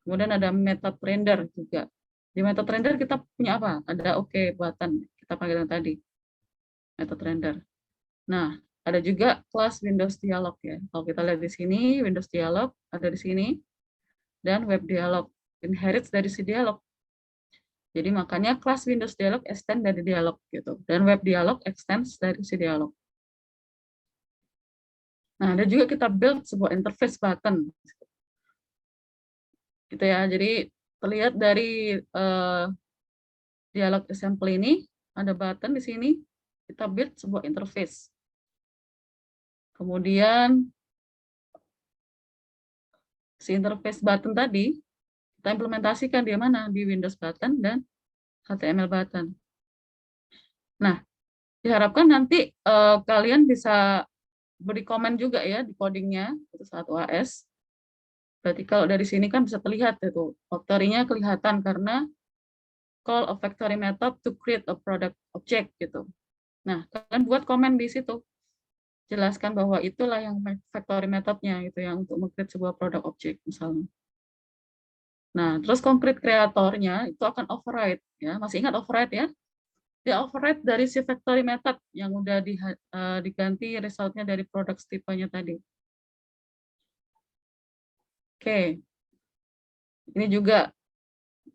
Kemudian ada metode render juga. Di metode render kita punya apa? Ada OK button. Kita panggil yang tadi. Metode render. Nah, ada juga kelas Windows Dialog ya. Kalau kita lihat di sini, Windows Dialog ada di sini. Dan Web Dialog. Inherits dari si dialog. Jadi makanya kelas Windows Dialog extend dari dialog gitu. Dan Web Dialog extends dari si dialog. Nah, ada juga kita build sebuah interface button. Gitu ya. Jadi terlihat dari dialog example ini, ada button di sini, kita build sebuah interface. Kemudian si interface button tadi, kita implementasikan di mana? Di Windows button dan HTML button. Nah, diharapkan nanti kalian bisa beri komen juga ya di codingnya, itu saat UAS. Berarti kalau dari sini kan bisa terlihat itu, factory-nya kelihatan karena call a factory method to create a product object gitu. Nah, kalian buat komen di situ. Jelaskan bahwa itulah yang factory methodnya itu yang untuk meng-create sebuah produk object misalnya. Nah, terus concrete kreatornya itu akan override ya. Masih ingat override ya? Dia override dari si factory method yang udah diganti resultnya dari produk tipenya tadi. Oke. Ini juga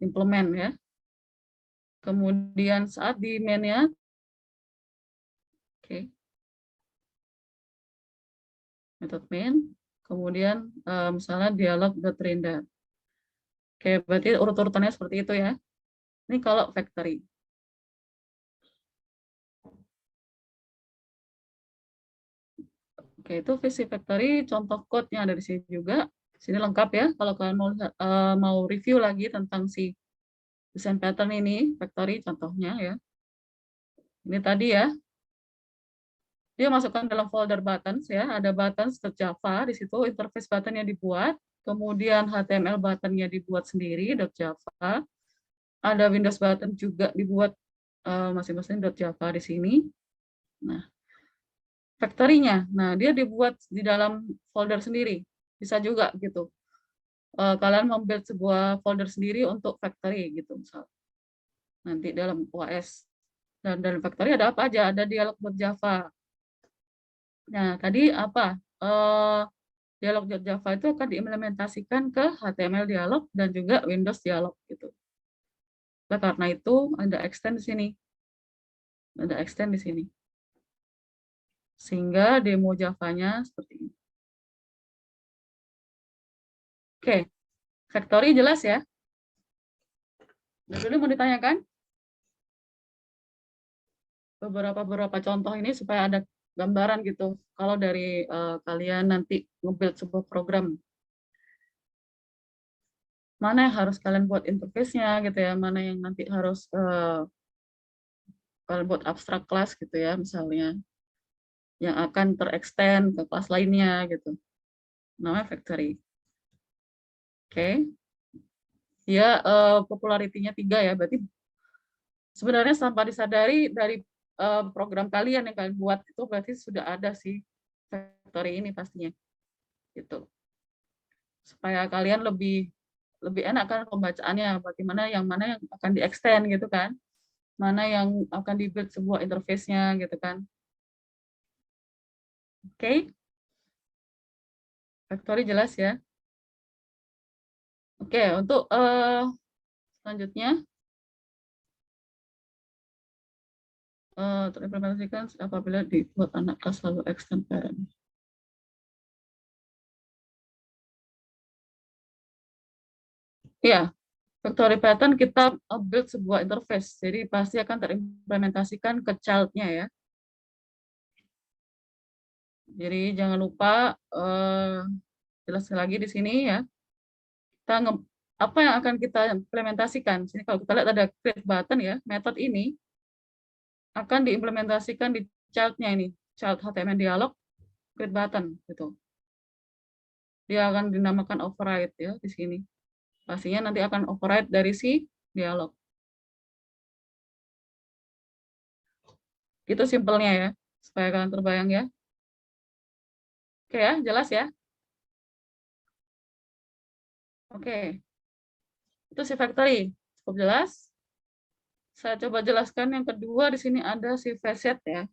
implement ya. Kemudian saat di main-nya, oke. Method main, kemudian misalnya dialog.render. Oke, berarti urut-urutannya seperti itu ya. Ini kalau factory. Oke, itu visi factory, contoh code-nya ada di sini juga. Sini lengkap ya, kalau kalian mau review lagi tentang si desain pattern ini, factory contohnya ya. Ini tadi ya, dia masukkan dalam folder buttons ya, ada buttons.java, di situ interface button-nya dibuat, kemudian HTML button-nya dibuat sendiri, .java, ada Windows button juga dibuat masing-masing .java di sini. Nah, factory-nya, nah dia dibuat di dalam folder sendiri, bisa juga gitu. Kalian membuat sebuah folder sendiri untuk factory gitu, misal nanti dalam OS. Dan dalam factory ada apa aja? Ada dialog.java. Nah, tadi apa? Dialog.java itu akan diimplementasikan ke HTML dialog dan juga Windows dialog gitu. Nah, karena itu ada extend di sini. Ada extend di sini. Sehingga demo Java-nya seperti ini. Oke, factory jelas ya? Dulu mau ditanyakan? beberapa contoh ini supaya ada gambaran gitu. Kalau dari kalian nanti nge-build sebuah program, mana yang harus kalian buat interface-nya gitu ya, mana yang nanti harus kalian buat abstrak kelas gitu ya, misalnya yang akan terextend ke kelas lainnya gitu. Namanya factory. Oke. Ya, popularitinya 3 ya, berarti sebenarnya tanpa disadari dari program kalian yang kalian buat itu berarti sudah ada sih factory ini pastinya. Gitu. Supaya kalian lebih enak kan pembacaannya, bagaimana yang mana yang akan di-extend gitu kan, mana yang akan di-build sebuah interface-nya gitu kan. Oke, factory jelas ya. Oke, untuk selanjutnya terimplementasikan apabila dibuat anak kelas lalu extend parent. Ya, factory pattern kita build sebuah interface, jadi pasti akan terimplementasikan ke child-nya ya. Jadi jangan lupa jelaskan lagi di sini ya. Apa yang akan kita implementasikan? Sini kalau kita lihat ada create button ya, metode ini akan diimplementasikan di child-nya ini, child HTML dialog create button gitu. Dia akan dinamakan override ya di sini. Pastinya nanti akan override dari si dialog. Itu simpelnya ya, supaya kalian terbayang ya. Oke ya, jelas ya? Oke. Itu si factory. Cukup jelas? Saya coba jelaskan yang kedua, di sini ada si facet ya.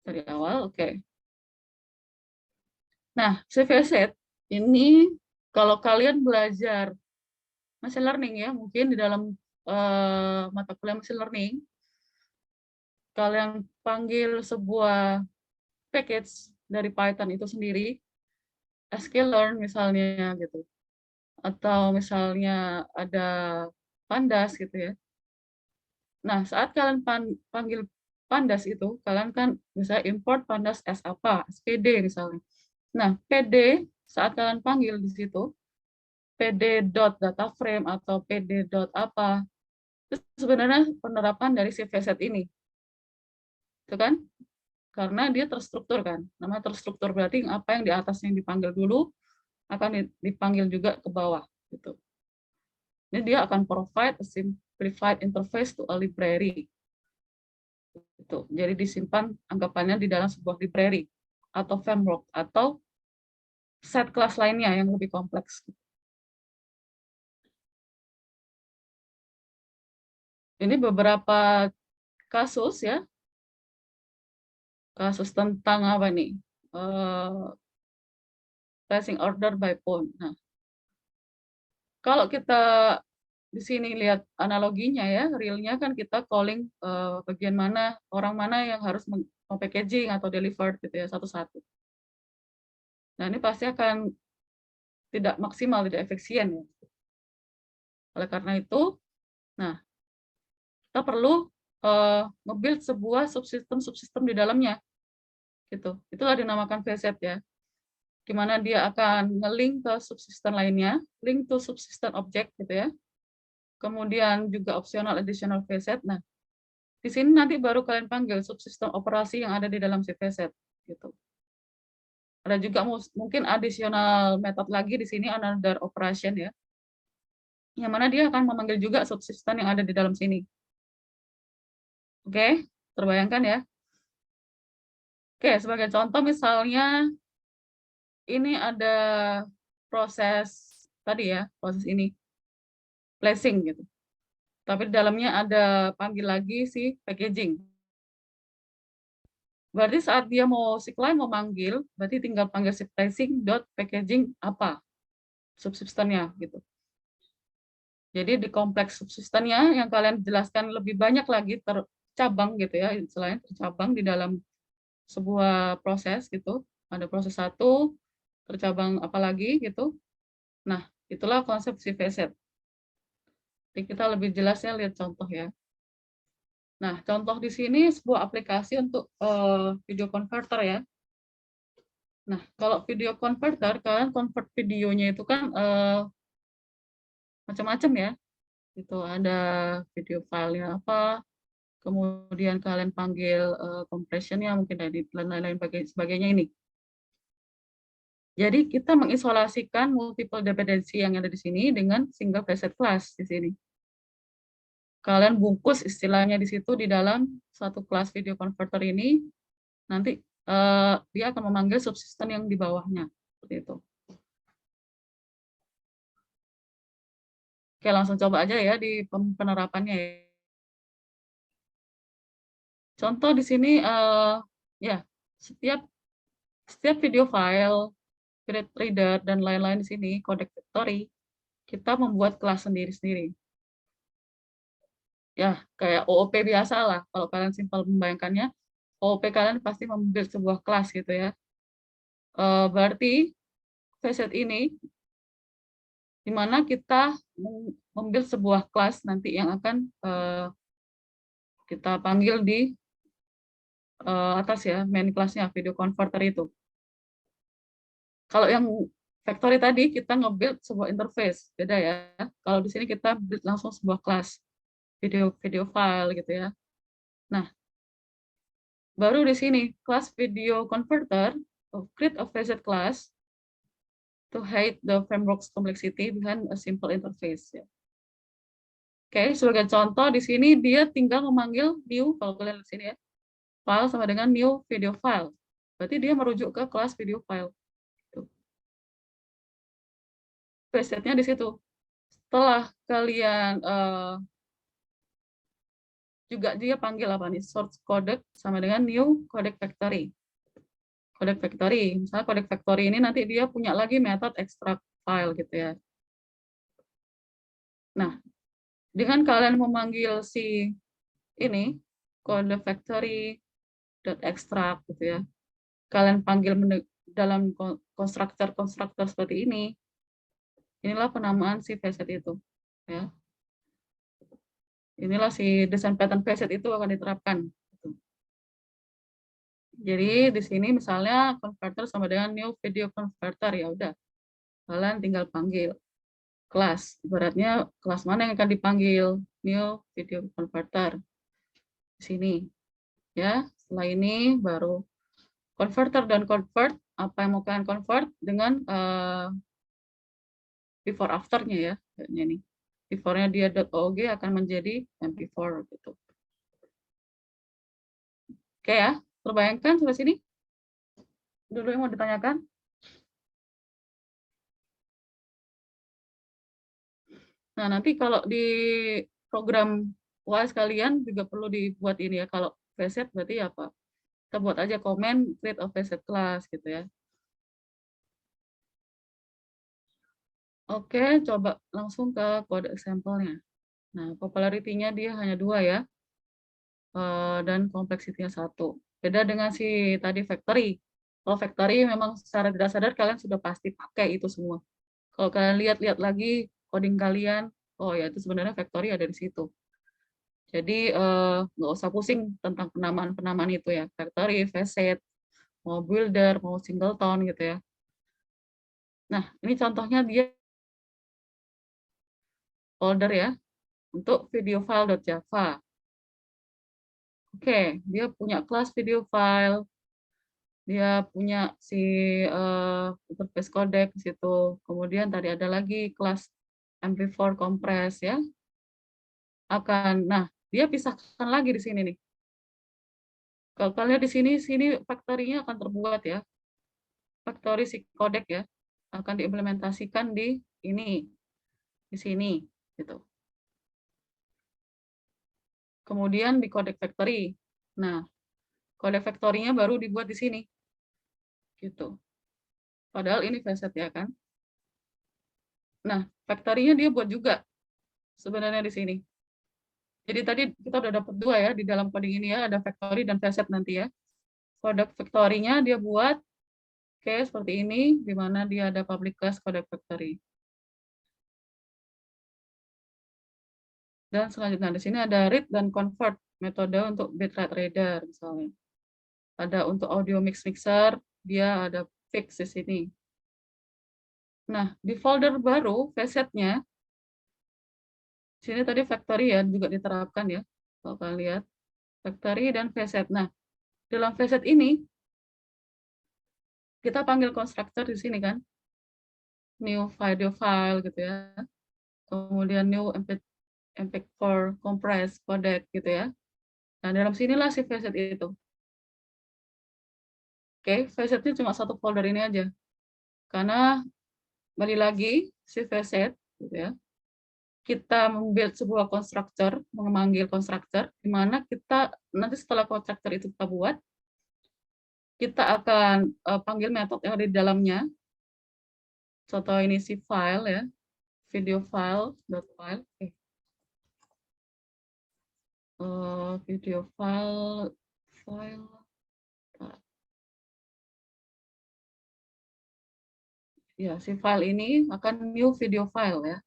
Dari awal, oke. Nah, si facet ini kalau kalian belajar machine learning ya, mungkin di dalam mata kuliah machine learning, kalian panggil sebuah package dari Python itu sendiri, sklearn misalnya gitu, atau misalnya ada pandas gitu ya. Nah, saat kalian panggil pandas itu, kalian kan bisa import pandas as apa, as pd misalnya. Nah, pd saat kalian panggil di situ, pd.dataframe atau pd. Apa, itu sebenarnya penerapan dari si VZ ini. Itu kan? Karena dia terstruktur kan. Nama terstruktur berarti apa yang di atasnya yang dipanggil dulu akan dipanggil juga ke bawah gitu. Ini dia akan provide a simplified interface to a library. Itu. Jadi disimpan anggapannya di dalam sebuah library atau framework atau set kelas lainnya yang lebih kompleks. Ini beberapa kasus ya, kasus tentang apa nih? Placing order by phone. Nah, kalau kita di sini lihat analoginya ya, realnya kan kita calling bagian mana, orang mana yang harus packaging atau delivered gitu ya, satu-satu. Nah, ini pasti akan tidak maksimal, tidak efisien ya. Oleh karena itu, nah, kita perlu nge-build sebuah subsistem di dalamnya. Gitu. Itulah dinamakan VZ ya. Gimana dia akan nge-link ke subsistem lainnya, link to subsistem object gitu ya. Kemudian juga optional additional VZ. Nah, di sini nanti baru kalian panggil subsistem operasi yang ada di dalam si VZ gitu. Ada juga mungkin additional method lagi di sini, another operation ya. Yang mana dia akan memanggil juga subsistem yang ada di dalam sini. Oke, terbayangkan ya. Oke, sebagai contoh misalnya ini ada proses tadi ya, proses ini placing gitu. Tapi di dalamnya ada panggil lagi si packaging. Berarti saat dia mau si client mau manggil, berarti tinggal panggil si placing dot packaging apa subsistemnya gitu. Jadi di kompleks subsistemnya yang kalian jelaskan lebih banyak lagi tercabang gitu ya, selain tercabang di dalam sebuah proses gitu. Ada proses satu, tercabang apa lagi gitu. Nah, itulah konsep si VZ. Jadi kita lebih jelasnya lihat contoh ya. Nah, contoh di sini sebuah aplikasi untuk video converter ya. Nah, kalau video converter, kalian convert videonya itu kan macam-macam ya. Itu ada video filenya apa, kemudian kalian panggil compressionnya mungkin dari lain-lain sebagainya ini. Jadi kita mengisolasikan multiple dependency yang ada di sini dengan single facet class di sini. Kalian bungkus istilahnya di situ di dalam satu kelas video converter ini, nanti dia akan memanggil subsystem yang di bawahnya. Seperti itu. Oke, langsung coba aja ya di penerapannya ya. Contoh di sini ya setiap video file, grid reader dan lain-lain di sini codec factory kita membuat kelas sendiri-sendiri. Ya, kayak OOP biasa lah. Kalau kalian simpel membayangkannya, OOP kalian pasti membuat sebuah kelas gitu ya. Berarti facet ini di mana kita membuat sebuah kelas nanti yang akan kita panggil di atas ya, main kelasnya video converter itu. Kalau yang factory tadi kita nge-build sebuah interface, beda ya. Kalau di sini kita build langsung sebuah kelas video file gitu ya. Nah, baru di sini kelas video converter create a facet class to hide the framework's complexity behind a simple interface ya. Oke, sebagai contoh di sini dia tinggal memanggil new, kalau kalian lihat sini ya, file sama dengan new video file. Berarti dia merujuk ke kelas video file. Presetnya di situ. Setelah kalian juga dia panggil apa nih? Source codec sama dengan new codec factory. Codec factory, misalnya codec factory ini nanti dia punya lagi metode extract file gitu ya. Nah, dengan kalian memanggil si ini codec factory .extract gitu ya. Kalian panggil dalam konstruktor seperti ini. Inilah penamaan si facet itu ya. Inilah si desain pattern facet itu akan diterapkan. Jadi di sini misalnya converter sama dengan new video converter, ya udah kalian tinggal panggil kelas. Ibaratnya kelas mana yang akan dipanggil new video converter di sini ya. Setelah ini baru converter dan convert apa yang mau kalian convert dengan before afternya ya. Ini before-nya dia .og akan menjadi mp4 gitu. Oke ya, terbayangkan sampai sini? Dulu yang mau ditanyakan? Nah, nanti kalau di program UAS kalian juga perlu dibuat ini ya. Kalau facet berarti apa? Kita buat aja komen create a facet class gitu ya. Oke, coba langsung ke kode example-nya. Nah, popularity-nya dia hanya 2 ya. Dan kompleksitinya 1. Beda dengan si tadi factory. Kalau factory memang secara tidak sadar kalian sudah pasti pakai itu semua. Kalau kalian lihat-lihat lagi coding kalian, oh ya itu sebenarnya factory ada di situ. Jadi nggak usah pusing tentang penamaan-penamaan itu ya. Factory, facet, mau builder, mau singleton gitu ya. Nah, ini contohnya dia folder ya untuk video file.java. Oke, dia punya kelas video file, dia punya si interface codec di situ. Kemudian tadi ada lagi kelas mp4 compress ya. Nah, dia pisahkan lagi di sini nih. Kalau kalian lihat di sini factory-nya akan terbuat ya. Factory si codec ya akan diimplementasikan di sini gitu. Kemudian di codec factory. Nah, codec factory-nya baru dibuat di sini. Gitu. Padahal ini facet ya kan. Nah, factory-nya dia buat juga sebenarnya di sini. Jadi tadi kita udah dapat 2 ya di dalam coding ini ya, ada factory dan facet nanti ya. Codec factory-nya dia buat kayak seperti ini, di mana dia ada public class codec factory. Dan selanjutnya di sini ada read dan convert, metode untuk bitrate reader misalnya. Ada untuk audio mixer, dia ada fix di sini. Nah, di folder baru, VSet-nya, sini tadi factory ya, juga diterapkan ya. Kalau kalian lihat, factory dan VSet. Nah, dalam VSet ini, kita panggil constructor di sini kan, new video file gitu ya. Kemudian new MP4 compress codec gitu ya. Nah, dalam sinilah si VSet itu. Oke, VSet-nya cuma satu folder ini aja. Karena balik lagi si VSet gitu ya. Kita membuat sebuah konstruktor, memanggil konstruktor, di mana kita nanti setelah konstruktor itu kita buat, kita akan panggil metode yang ada di dalamnya. Contoh ini si file ya, video file.file. Video file. Ya, si file ini akan new video file ya.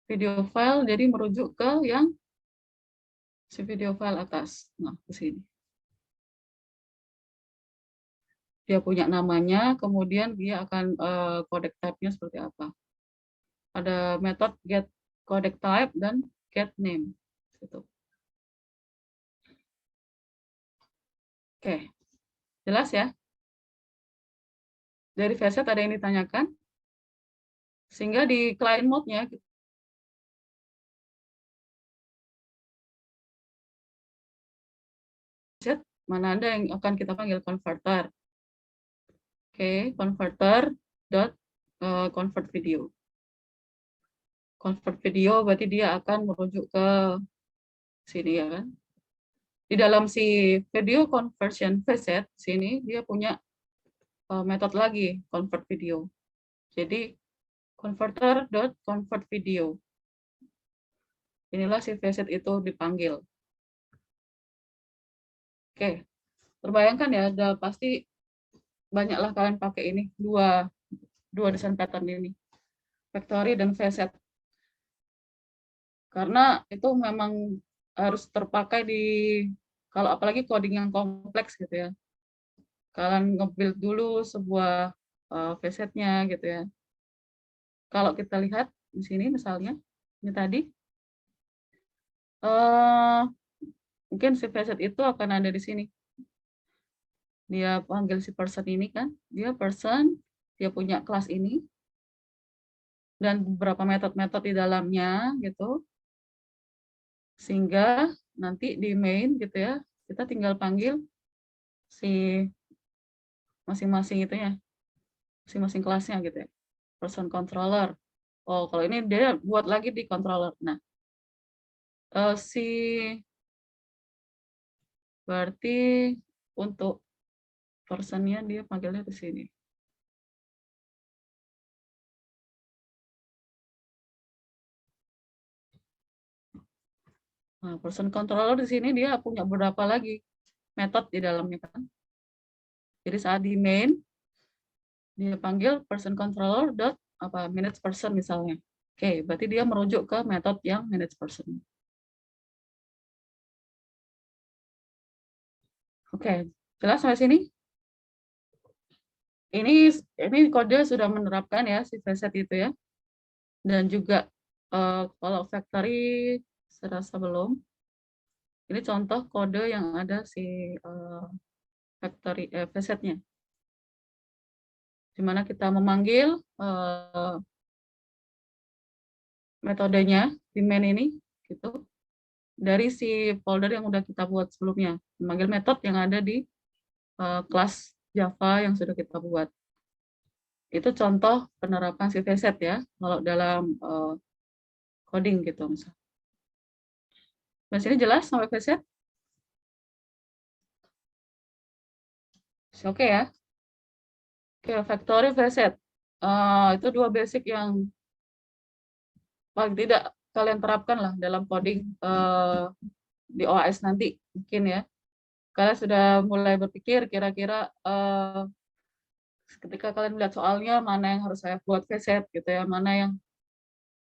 Video file jadi merujuk ke yang si video file atas. Nah, ke sini. Dia punya namanya, kemudian dia akan codec type-nya seperti apa. Ada metode get codec type dan get name. Gitu. Oke, jelas ya? Dari VSet ada yang ditanyakan? Sehingga di client mode-nya, mana ada yang akan kita panggil converter. Oke, converter dot convert video. Convert video berarti dia akan merujuk ke sini ya kan. Di dalam si video conversion VSet sini dia punya metode lagi convert video. Jadi converter dot convert video. Inilah si VSet itu dipanggil. Oke, terbayangkan ya, ada pasti banyaklah kalian pakai ini dua desain pattern ini, factory dan VSet. Karena itu memang harus terpakai di kalau apalagi coding yang kompleks gitu ya. Kalian nge-build dulu sebuah VSet-nya gitu ya. Kalau kita lihat di sini misalnya, ini tadi mungkin si VSet itu akan ada di sini. Dia panggil si person ini kan, dia person, dia punya kelas ini, dan beberapa metode-metode di dalamnya gitu. Sehingga nanti di main gitu ya, kita tinggal panggil si masing-masing itu ya, masing-masing kelasnya gitu ya. Person controller. Oh, kalau ini dia buat lagi di controller. Nah, si berarti untuk personnya dia panggilnya di sini. Nah, person controller di sini dia punya beberapa lagi metode di dalamnya kan. Jadi saat di main dia panggil person controller dot apa manage person misalnya. Oke, berarti dia merujuk ke metode yang manage person. Oke, jelas sampai sini? Ini kode sudah menerapkan ya si VSet itu ya. Dan juga kalau factory saya rasa belum. Ini contoh kode yang ada si factory VSet-nya. Di mana kita memanggil metodenya di main ini gitu dari si folder yang udah kita buat sebelumnya, memanggil metode yang ada di kelas Java yang sudah kita buat. Itu contoh penerapan si VSet ya, kalau dalam coding gitu misalnya. Mas ini jelas sampai VSet? Oke ya. Oke, factory VSet. Itu dua basic yang paling tidak kalian terapkan lah dalam coding di OAS nanti mungkin ya. Kalian sudah mulai berpikir kira-kira ketika kalian melihat soalnya mana yang harus saya buat VSet gitu ya, mana yang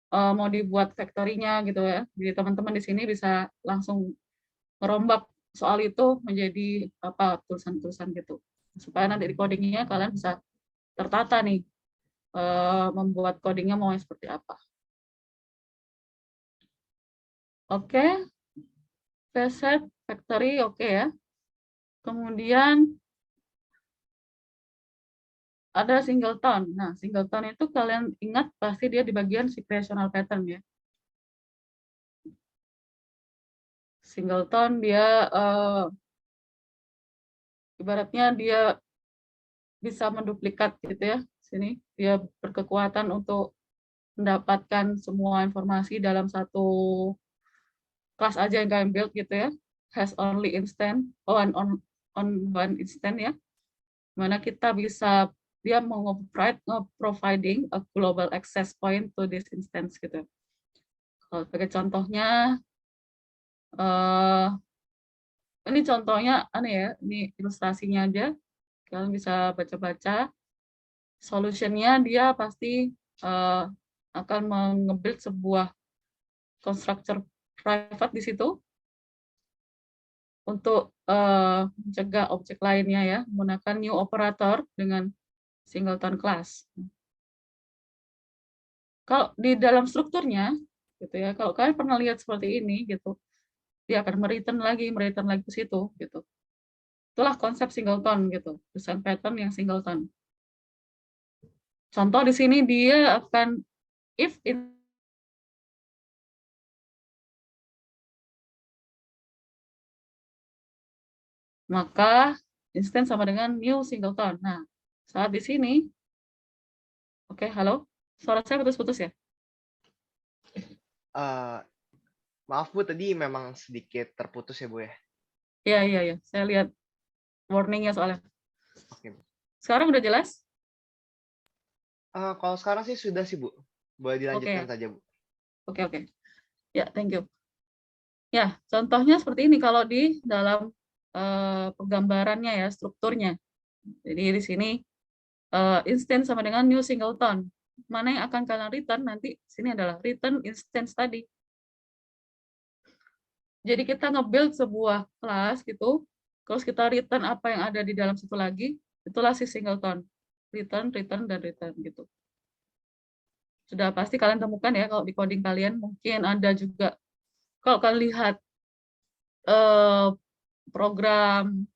mau dibuat factory-nya gitu ya. Jadi teman-teman di sini bisa langsung merombak soal itu menjadi apa tulisan-tulisan gitu. Supaya nanti di codingnya kalian bisa tertata nih, membuat codingnya mau seperti apa. Oke, facet, factory, oke ya. Kemudian ada singleton. Nah, singleton itu kalian ingat pasti dia di bagian situational pattern ya. Singleton dia ibaratnya dia bisa menduplikat gitu ya. Sini dia berkekuatan untuk mendapatkan semua informasi dalam satu kelas aja yang kalian build gitu ya. Has only instant on one instant ya. Mana kita bisa dia providing a global access point to this instance gitu. Kalau sebagai contohnya, ini contohnya aneh ya, ini ilustrasinya aja. Kalian bisa baca-baca. Solutionnya dia pasti akan mengebuild sebuah constructor private di situ untuk mencegah objek lainnya ya, menggunakan new operator dengan singleton class. Kalau di dalam strukturnya, gitu ya, kalau kalian pernah lihat seperti ini, gitu, dia akan mereturn lagi ke situ, gitu. Itulah konsep singleton, gitu, desain pattern yang singleton. Contoh di sini dia akan if in maka instance sama dengan new singleton. Nah, saat di sini, oke, halo, suara saya putus-putus ya? Maaf Bu, tadi memang sedikit terputus ya Bu ya? Iya, saya lihat warningnya soalnya. Oke Bu. Sekarang udah jelas? Kalau sekarang sih sudah sih Bu. Boleh dilanjutkan Oke. saja Bu. Oke. Ya, thank you. Ya, contohnya seperti ini kalau di dalam penggambarannya ya, strukturnya. Jadi di sini instance sama dengan new singleton. Mana yang akan kalian return nanti sini adalah return instance tadi. Jadi kita nge-build sebuah kelas gitu, terus kita return apa yang ada di dalam situ lagi, itulah si singleton. Return, dan return gitu. Sudah pasti kalian temukan ya kalau di coding kalian, mungkin ada juga kalau kalian lihat program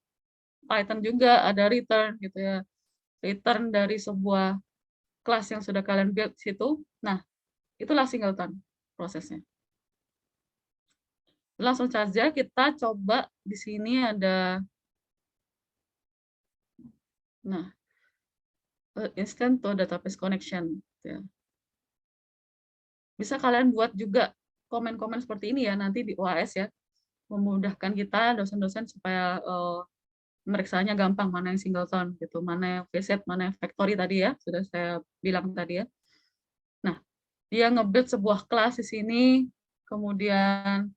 Python juga ada return gitu ya. Return dari sebuah kelas yang sudah kalian build situ. Nah, itulah singleton prosesnya. Langsung saja kita coba di sini ada instant to database connection gitu ya. Bisa kalian buat juga komen-komen seperti ini ya nanti di UAS ya. Memudahkan kita dosen-dosen supaya memeriksanya gampang mana yang singleton gitu, mana yang facet, mana yang factory tadi ya, sudah saya bilang tadi ya. Nah, dia nge-build sebuah kelas di sini, kemudian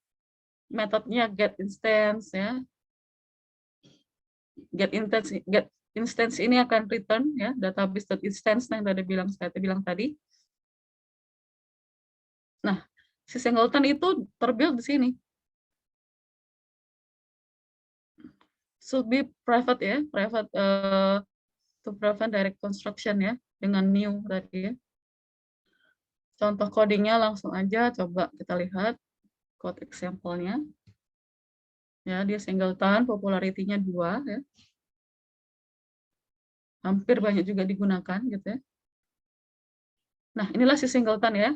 metodenya get instance ya. Get instance ini akan return ya database.instance yang saya bilang tadi. Nah, si singleton itu terbuild di sini. Should be private ya, private to prevent direct construction ya, dengan new tadi ya. Contoh codingnya langsung aja coba kita lihat code example-nya. Ya, dia singleton, popularity-nya 2 ya. Hampir banyak juga digunakan gitu ya. Nah, inilah si singleton ya.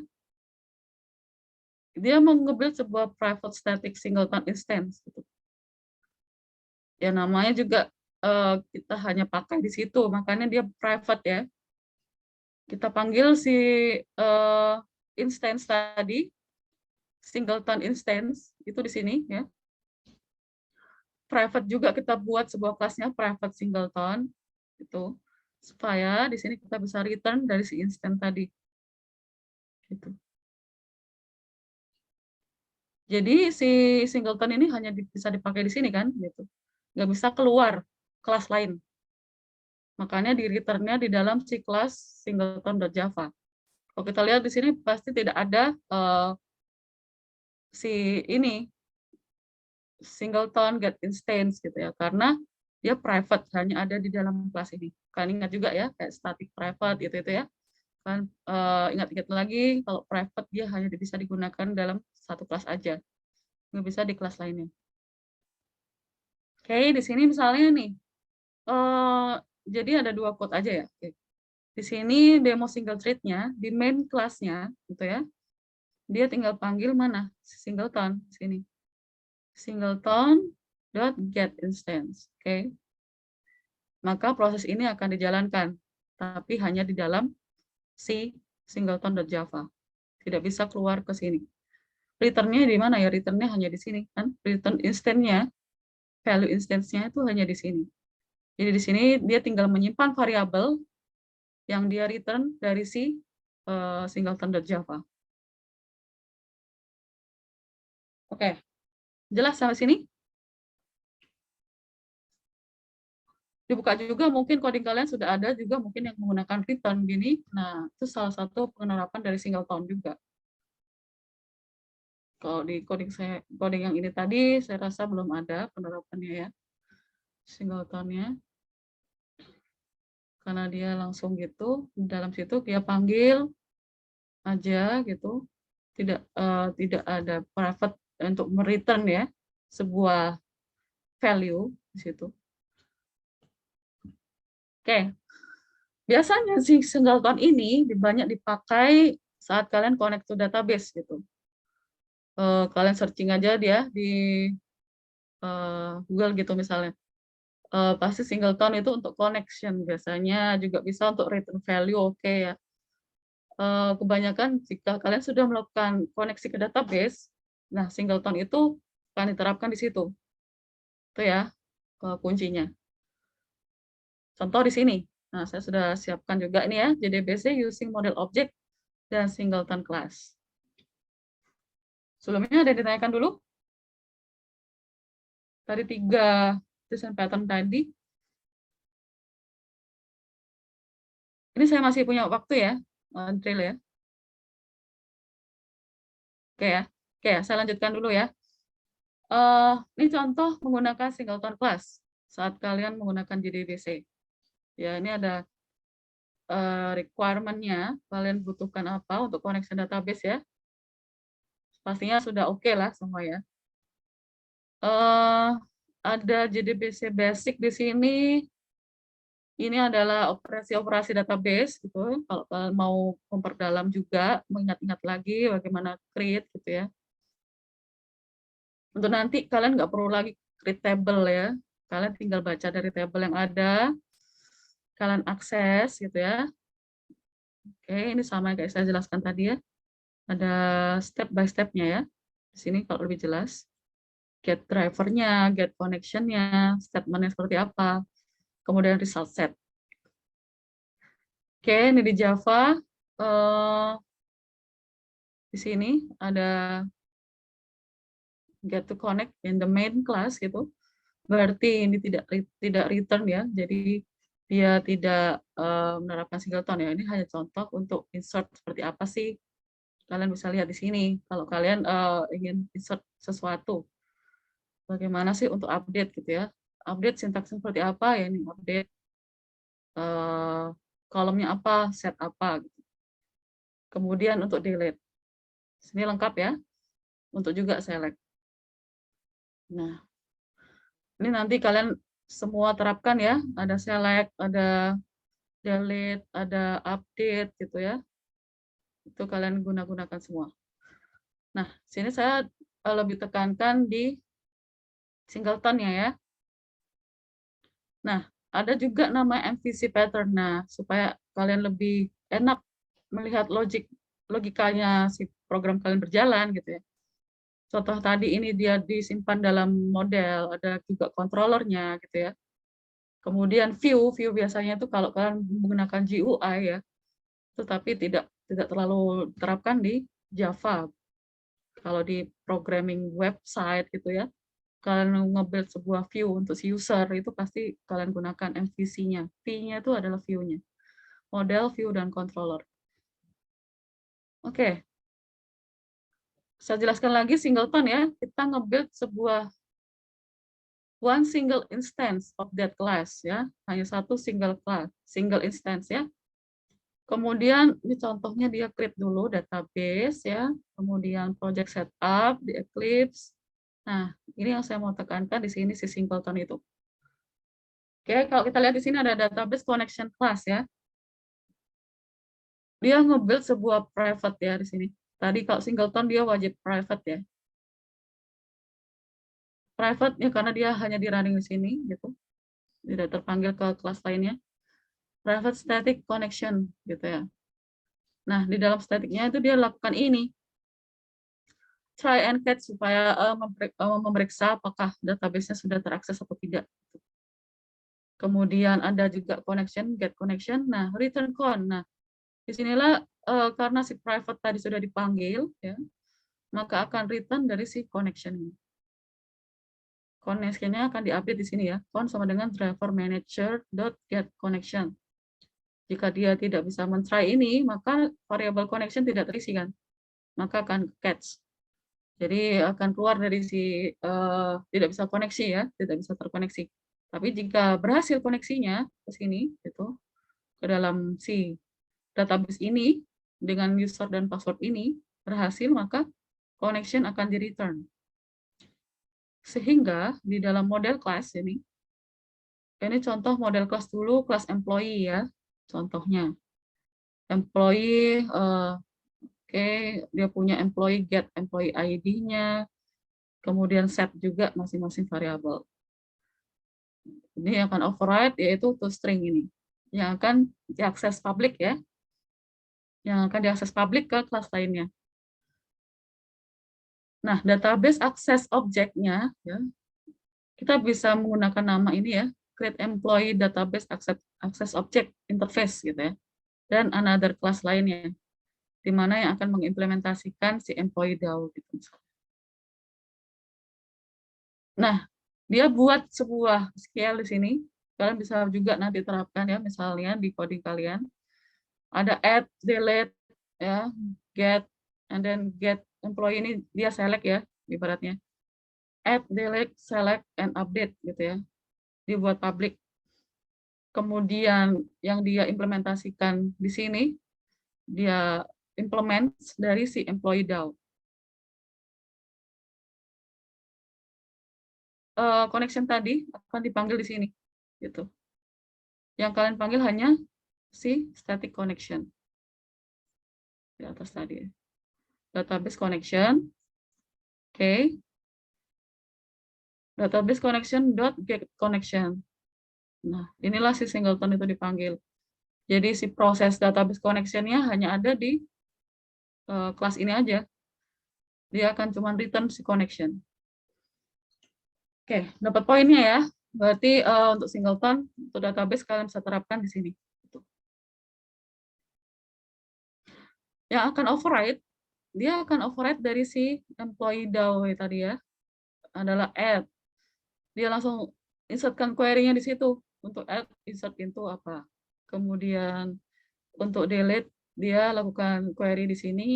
Dia mau nge-build sebuah private static singleton instance gitu. Ya namanya juga kita hanya pakai di situ, makanya dia private ya. Kita panggil si instance tadi, singleton instance, itu di sini ya. Private juga kita buat sebuah kelasnya private singleton, itu supaya di sini kita bisa return dari si instance tadi. Gitu. Jadi si singleton ini hanya bisa dipakai di sini kan, gitu. Nggak bisa keluar kelas lain. Makanya di return-nya di dalam si kelas singleton.java. Kalau kita lihat di sini pasti tidak ada si ini singleton get instance gitu ya, karena dia private, hanya ada di dalam kelas ini. Kan ingat juga ya, kayak static private itu ya. Kan ingat-ingat lagi, kalau private dia hanya bisa digunakan dalam satu kelas aja, nggak bisa di kelas lainnya. Oke, di sini misalnya nih, jadi ada 2 code aja ya. Oke. Di sini demo single thread-nya, di main kelasnya gitu ya, dia tinggal panggil mana? Singleton, sini. Singleton.get instance. Oke. Maka proses ini akan dijalankan, tapi hanya di dalam si singleton.java. Tidak bisa keluar ke sini. Return-nya di mana ya? Return-nya hanya di sini kan. Return instance-nya, value instance-nya itu hanya di sini. Jadi di sini dia tinggal menyimpan variabel yang dia return dari si singleton.java. Oke, jelas sampai sini? Dibuka juga, mungkin coding kalian sudah ada juga mungkin yang menggunakan return gini. Nah, itu salah satu penerapan dari singleton juga. Kalau di coding yang ini tadi, saya rasa belum ada penerapannya ya, singletonnya. Karena dia langsung gitu, di dalam situ dia panggil aja gitu. Tidak ada private untuk mereturn ya, sebuah value di situ. Oke, biasanya si singleton ini banyak dipakai saat kalian connect to database gitu. Kalian searching aja dia di Google gitu misalnya. Pasti singleton itu untuk connection, biasanya juga bisa untuk return value, oke ya. Kebanyakan jika kalian sudah melakukan koneksi ke database, nah singleton itu akan diterapkan di situ. Itu ya kuncinya. Contoh di sini. Nah, saya sudah siapkan juga ini ya, JDBC using model object dan singleton class. Sebelumnya ada yang ditanyakan dulu? Dari 3 desain pattern tadi. Ini saya masih punya waktu ya, drill ya. Oke ya. Oke ya, saya lanjutkan dulu ya. Ini contoh menggunakan singleton class saat kalian menggunakan JDBC. Ya, ini ada requirement-nya, kalian butuhkan apa untuk connection database ya. Pastinya sudah oke lah semua ya. Ada JDBC basic di sini. Ini adalah operasi-operasi database gitu. Kalau kalian mau memperdalam juga, mengingat-ingat lagi bagaimana create gitu ya. Untuk nanti kalian nggak perlu lagi create table ya. Kalian tinggal baca dari table yang ada, kalian akses gitu ya. Oke, ini sama kayak saya jelaskan tadi ya. Ada step by step-nya ya. Di sini kalau lebih jelas. Get driver-nya, get connection-nya, statement-nya seperti apa. Kemudian result set. Oke, ini di Java. Di sini ada get to connect in the main class gitu. Berarti ini tidak return ya. Jadi dia tidak menerapkan singleton ya. Ini hanya contoh untuk insert seperti apa sih. Kalian bisa lihat di sini. Kalau kalian ingin insert sesuatu, bagaimana sih untuk update gitu ya. Update sintaksnya seperti apa ya, ini update kolomnya apa, set apa gitu. Kemudian untuk delete. Sini lengkap ya. Untuk juga select. Nah, ini nanti kalian semua terapkan ya. Ada select, ada delete, ada update gitu ya. Itu kalian gunakan semua. Nah, sini saya lebih tekankan di singleton-nya ya. Nah, ada juga nama MVC pattern. Nah, supaya kalian lebih enak melihat logikanya si program kalian berjalan gitu ya. Contoh tadi ini dia disimpan dalam model, ada juga controllernya gitu ya. Kemudian view biasanya itu kalau kalian menggunakan GUI ya, tetapi tidak terlalu diterapkan di Java. Kalau di programming website gitu ya, kalian nge-build sebuah view untuk si user, itu pasti kalian gunakan MVC-nya. V-nya itu adalah view-nya. Model, view, dan controller. Oke, saya jelaskan lagi singleton ya. Kita nge-build sebuah one single instance of that class ya, hanya satu single instance ya. Kemudian ini contohnya dia create dulu database ya, kemudian project setup di Eclipse. Nah, ini yang saya mau tekankan di sini si singleton itu. Oke, kalau kita lihat di sini ada database connection class ya. Dia nge-build sebuah private ya di sini. Tadi kalau singleton dia wajib private ya. Private ya karena dia hanya di running di sini gitu. Tidak terpanggil ke kelas lainnya. Private static connection gitu ya. Nah, di dalam statiknya itu dia lakukan ini. Try and catch supaya memeriksa apakah database-nya sudah terakses atau tidak. Kemudian ada juga connection, get connection. Nah, return con. Nah, disinilah karena si private tadi sudah dipanggil, ya, maka akan return dari si connection ini. Connection-nya akan diupdate di sini ya. Con sama dengan driver manager dot get connection. Jika dia tidak bisa men-try ini, maka variable connection tidak terisi kan. Maka akan catch. Jadi akan keluar dari si tidak bisa koneksi ya, tidak bisa terkoneksi. Tapi jika berhasil koneksinya ke sini, itu ke dalam si database ini dengan user dan password ini berhasil, maka connection akan di return. Sehingga di dalam model class ini contoh model class dulu, kelas employee ya, contohnya. Employee, oke, dia punya employee get employee ID-nya, kemudian set juga masing-masing variabel. Ini akan override yaitu toString ini, yang akan diakses publik ya, yang akan diakses publik ke kelas lainnya. Nah, database access object-nya, ya, kita bisa menggunakan nama ini ya, create employee database access object interface gitu ya, dan another class lainnya, di mana yang akan mengimplementasikan si employee DAO gitu. Nah, dia buat sebuah scale di sini. Kalian bisa juga nanti terapkan ya, misalnya di coding kalian. Ada add, delete, ya, get, and then get employee ini dia select ya, ibaratnya. Add, delete, select, and update gitu ya. Dibuat public. Kemudian yang dia implementasikan di sini, dia implement dari si employee DAO. Connection tadi akan dipanggil di sini, gitu. Yang kalian panggil hanya si static connection di atas tadi. Database connection, oke. Database connection dot get connection. Nah, inilah si singleton itu dipanggil. Jadi si proses database connection-nya hanya ada di kelas ini aja. Dia akan cuma return si connection. Oke, dapat poinnya ya. Berarti untuk singleton, untuk database kalian bisa terapkan di sini. Yang akan override, dia akan override dari si employee DAO tadi ya, adalah add. Dia langsung insertkan query-nya di situ. Untuk add, insert into apa. Kemudian untuk delete, dia lakukan query di sini.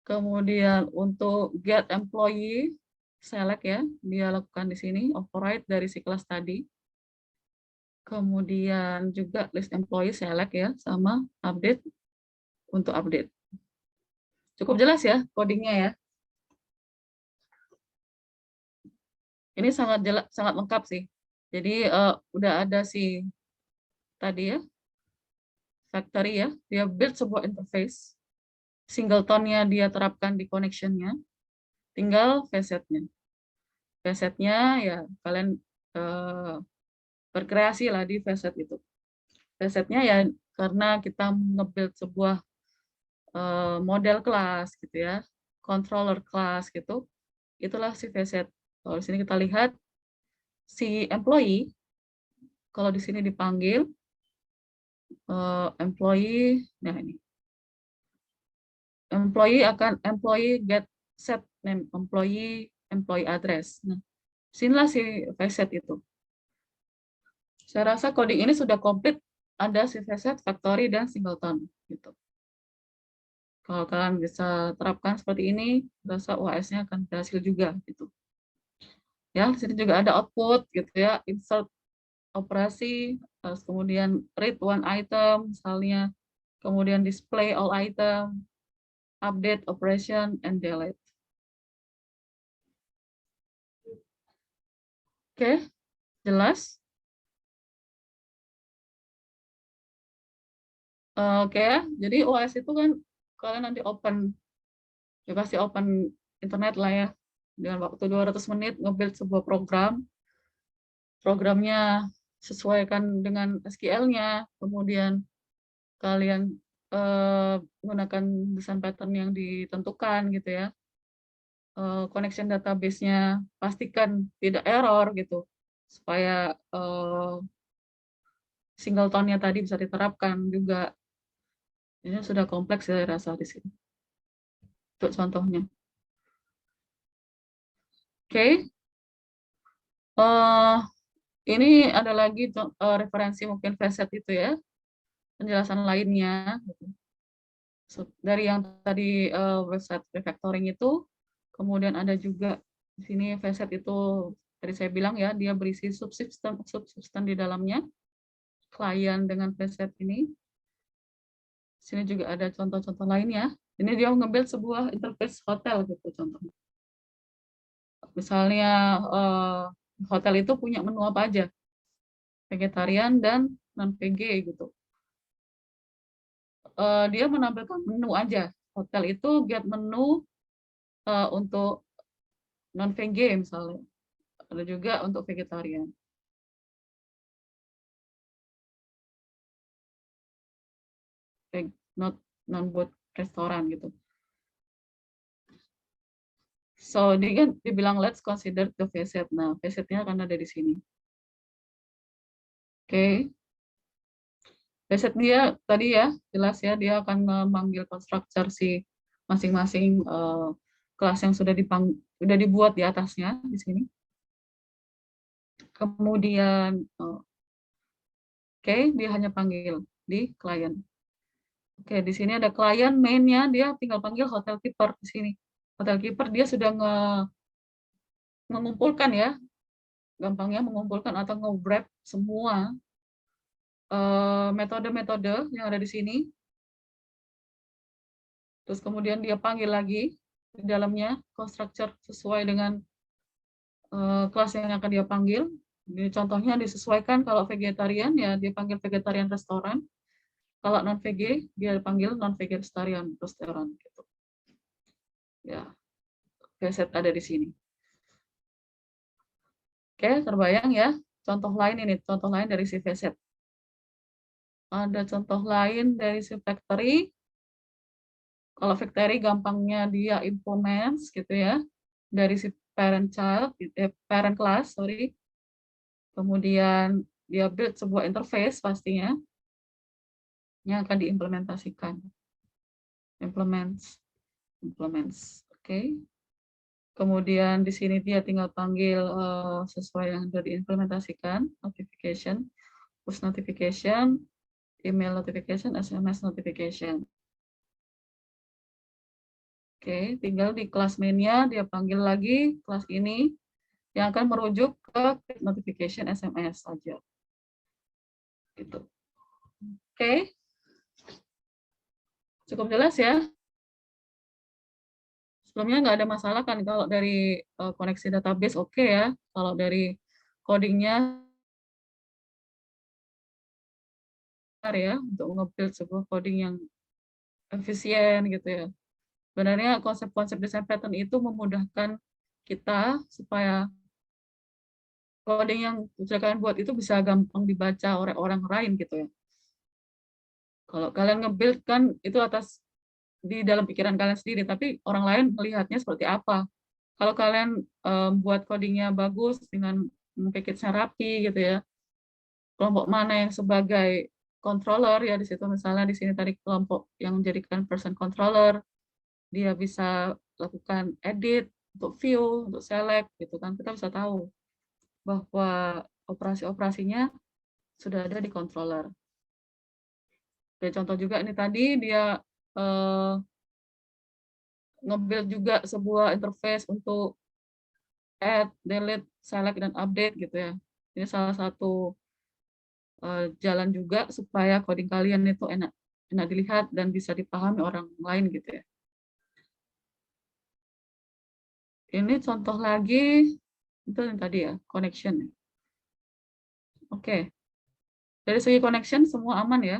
Kemudian untuk get employee, select ya, dia lakukan di sini, override dari si kelas tadi. Kemudian juga list employee, select ya, sama update untuk update. Cukup jelas ya codingnya ya. Ini sangat jelas, sangat lengkap sih. Jadi udah ada si tadi ya, factory ya, dia build sebuah interface, singleton-nya dia terapkan di connection-nya, tinggal facet-nya. Facet-nya ya kalian berkreasi lah di facet itu. Facet-nya ya karena kita nge-build sebuah model kelas gitu ya, controller kelas gitu, itulah si facet. Kalau di sini kita lihat si employee, kalau di sini dipanggil employee, nah ini employee get set name employee address. Nah, sinilah si facet itu. Saya rasa coding ini sudah komplit, ada si facet, factory, dan singleton gitu. Kalau kalian bisa terapkan seperti ini, rasa OS-nya akan berhasil juga gitu. Ya, di sini juga ada output gitu ya, insert operasi, terus kemudian read one item misalnya, kemudian display all item, update operation and delete. Oke, jelas? Oke ya, jadi OS itu kan kalian nanti open, ya pasti open internet lah ya, dengan waktu 200 menit nge-build sebuah program, programnya sesuaikan dengan SQL-nya, kemudian kalian menggunakan desain pattern yang ditentukan gitu ya, connection database-nya pastikan tidak error gitu, supaya singleton-nya tadi bisa diterapkan juga. Ini sudah kompleks ya rasa di sini. Untuk contohnya. Oke. Ini ada lagi referensi mungkin VSET itu ya, penjelasan lainnya. Dari yang tadi website refactoring itu, kemudian ada juga di sini VSET itu tadi saya bilang ya, dia berisi subsystem di dalamnya, klien dengan VSET ini. Di sini juga ada contoh-contoh lainnya. Ini dia nge-build sebuah interface hotel gitu contohnya. Misalnya hotel itu punya menu apa aja, vegetarian dan non-VG gitu. Dia menampilkan menu aja. Hotel itu get menu untuk non-VG misalnya. Ada juga untuk vegetarian. Non buat restoran gitu. So, dia dibilang let's consider the VSET. Nah, VSET-nya akan ada di sini. Oke. VSET dia tadi ya, jelas ya, dia akan memanggil constructor si masing-masing kelas yang sudah dibuat di atasnya di sini. Kemudian, oke, dia hanya panggil di klien. Oke, di sini ada klien main-nya, dia tinggal panggil hotel keeper di sini. Hotel keeper dia sudah mengumpulkan ya, gampangnya mengumpulkan atau nge-wrap semua metode-metode yang ada di sini. Terus kemudian dia panggil lagi di dalamnya constructor sesuai dengan kelas yang akan dia panggil. Ini contohnya disesuaikan, kalau vegetarian ya dia panggil vegetarian restoran. Kalau non-VG dia panggil non-vegetarian restoran gitu. Ya, VSET ada di sini. Oke, terbayang ya. Contoh lain ini, contoh lain dari si VSET. Ada contoh lain dari si factory. Kalau factory gampangnya dia implements gitu ya, dari si parent class, sorry. Kemudian dia build sebuah interface pastinya yang akan diimplementasikan. Implements, oke. Kemudian di sini dia tinggal panggil sesuai yang sudah diimplementasikan, notification, push notification, email notification, SMS notification. Oke, tinggal di kelas main-nya dia panggil lagi kelas ini yang akan merujuk ke notification SMS saja. Gitu. Oke. Cukup jelas ya? Sebelumnya nggak ada masalah kan kalau dari koneksi database oke ya. Kalau dari codingnya ya untuk nge-build sebuah coding yang efisien gitu ya. Sebenarnya konsep-konsep desain pattern itu memudahkan kita supaya coding yang sudah kalian buat itu bisa gampang dibaca oleh orang lain gitu ya. Kalau kalian nge-build kan itu atas di dalam pikiran kalian sendiri, tapi orang lain melihatnya seperti apa. Kalau kalian buat codingnya bagus dengan package-nya rapi gitu ya, kelompok mana yang sebagai controller ya di situ, misalnya di sini tadi kelompok yang menjadikan person controller, dia bisa lakukan edit untuk view, untuk select gitu kan, kita bisa tahu bahwa operasi-operasinya sudah ada di controller. Oke, contoh juga ini tadi dia nge-build juga sebuah interface untuk add, delete, select, dan update gitu ya. Ini salah satu jalan juga supaya coding kalian itu enak dilihat dan bisa dipahami orang lain gitu ya. Ini contoh lagi, itu yang tadi ya, connection. Oke, dari segi connection semua aman ya.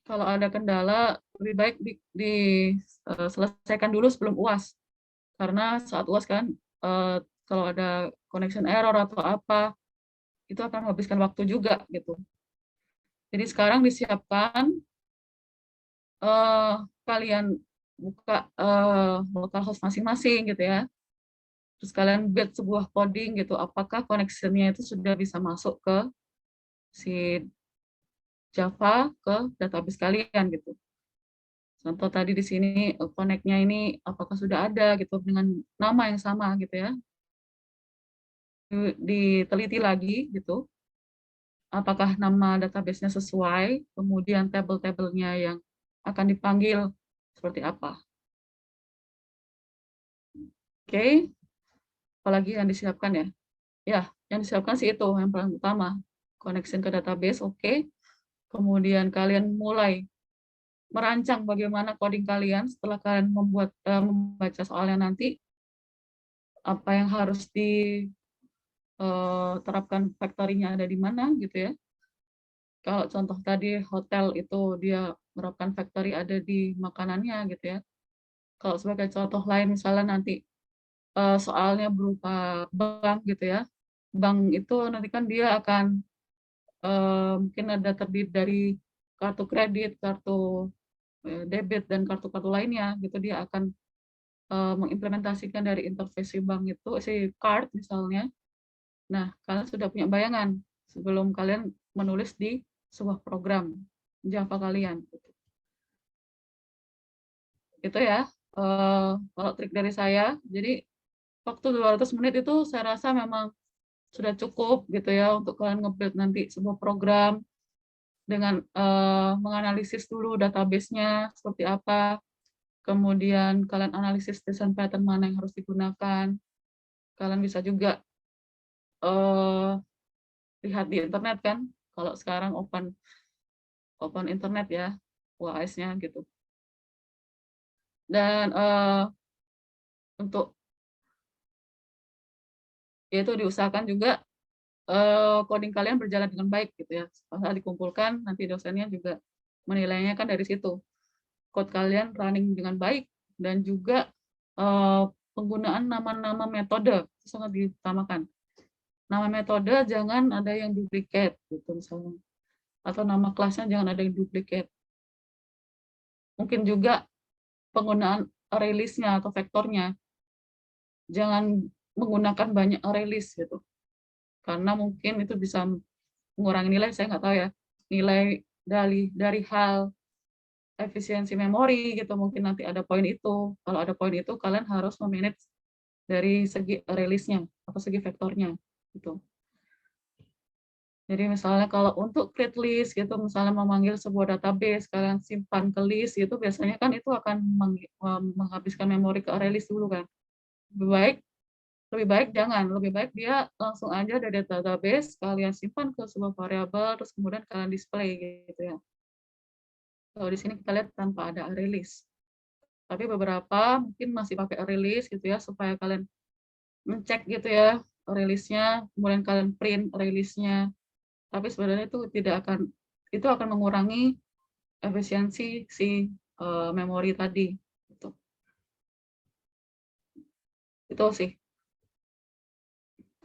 Kalau ada kendala, lebih baik diselesaikan dulu sebelum UAS. Karena saat UAS kan, kalau ada connection error atau apa, itu akan menghabiskan waktu juga gitu. Jadi sekarang disiapkan kalian buka localhost masing-masing gitu ya. Terus kalian build sebuah coding gitu, apakah connection-nya itu sudah bisa masuk ke si Java ke database kalian gitu. Contoh tadi di sini connect-nya ini apakah sudah ada gitu dengan nama yang sama gitu ya. Diteliti lagi gitu. Apakah nama database-nya sesuai, kemudian table-tablenya yang akan dipanggil seperti apa. Oke, apalagi yang disiapkan ya. Ya, yang disiapkan sih itu yang paling utama. Connection ke database, oke. Kemudian kalian mulai merancang bagaimana coding kalian setelah kalian membaca soalnya nanti, apa yang harus diterapkan factory-nya ada di mana gitu ya. Kalau contoh tadi hotel itu dia menerapkan factory ada di makanannya gitu ya. Kalau sebagai contoh lain misalnya nanti soalnya berupa bank gitu ya. Bank itu nanti kan dia akan mungkin ada terdiri dari kartu kredit, kartu debit, dan kartu-kartu lainnya gitu. Dia akan mengimplementasikan dari interface si bank itu, si card misalnya. Nah, kalian sudah punya bayangan sebelum kalian menulis di sebuah program Java kalian. Itu ya, kalau trik dari saya. Jadi waktu 200 menit itu saya rasa memang sudah cukup gitu ya untuk kalian nge-build nanti sebuah program dengan menganalisis dulu database-nya seperti apa, kemudian kalian analisis desain pattern mana yang harus digunakan. Kalian bisa juga lihat di internet kan, kalau sekarang open internet ya, UAS-nya gitu. Dan untuk itu diusahakan juga coding kalian berjalan dengan baik gitu ya. Setelah dikumpulkan, nanti dosennya juga menilainya kan dari situ. Code kalian running dengan baik, dan juga penggunaan nama-nama metode sangat diutamakan. Nama metode jangan ada yang duplicate gitu misalnya, atau nama kelasnya jangan ada yang duplicate. Mungkin juga penggunaan array list-nya atau vektornya jangan menggunakan banyak array list gitu, karena mungkin itu bisa mengurangi nilai, saya nggak tahu ya, nilai dari hal efisiensi memori gitu. Mungkin nanti ada poin itu. Kalau ada poin itu, kalian harus memanage dari segi array list-nya atau segi vektornya gitu. Jadi misalnya kalau untuk create list gitu, misalnya memanggil sebuah database, kalian simpan ke list gitu, biasanya kan itu akan menghabiskan memori ke array list dulu kan. Lebih baik jangan, lebih baik dia langsung aja dari database, kalian simpan ke sebuah variabel, terus kemudian kalian display gitu ya. Kalau di sini kita lihat tanpa ada array list. Tapi beberapa mungkin masih pakai array list gitu ya, supaya kalian mencek gitu ya array list-nya, kemudian kalian print array list-nya. Tapi sebenarnya itu akan mengurangi efisiensi si memori tadi. Gitu. Itu sih.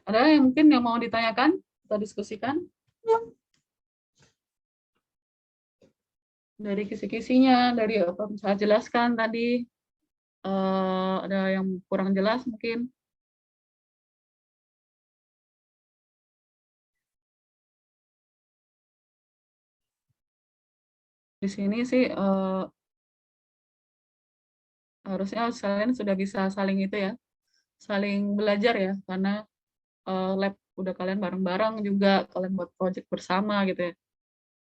Ada yang mungkin yang mau ditanyakan atau diskusikan? Dari kisi-kisinya, dari apa yang saya jelaskan tadi, ada yang kurang jelas mungkin. Di sini sih harusnya kalian sudah bisa saling itu ya, saling belajar ya, karena lab udah kalian bareng-bareng juga, kalian buat project bersama gitu ya.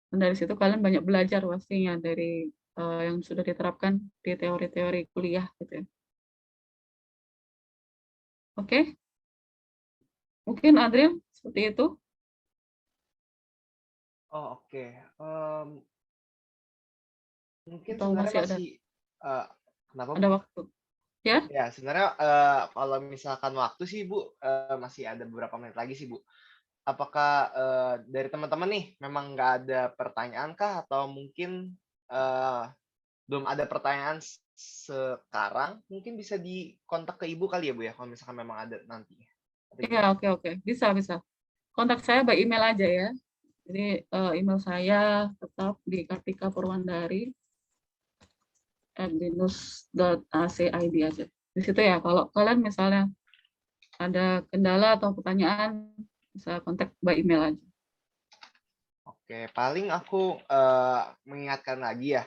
Dan dari situ kalian banyak belajar pastinya dari yang sudah diterapkan di teori-teori kuliah gitu ya. Oke, mungkin Adrian seperti itu. Oh, oke. Mungkin Atau sebenarnya masih masih kenapa, Bu? ada waktu? Ya, Ya, sebenarnya kalau misalkan waktu sih, Bu, masih ada beberapa menit lagi sih, Bu. Apakah dari teman-teman nih memang nggak ada pertanyaan kah atau mungkin eh, belum ada pertanyaan sekarang? Mungkin bisa dikontak ke Ibu kali ya, Bu ya, kalau misalkan memang ada nanti. Atau iya, gimana? oke, oke, bisa. Kontak saya by email aja ya. Jadi email saya tetap di kartikapurwandari@binus.ac.id aja. Di situ ya, kalau kalian misalnya ada kendala atau pertanyaan, bisa kontak by email aja. Oke, paling aku mengingatkan lagi ya,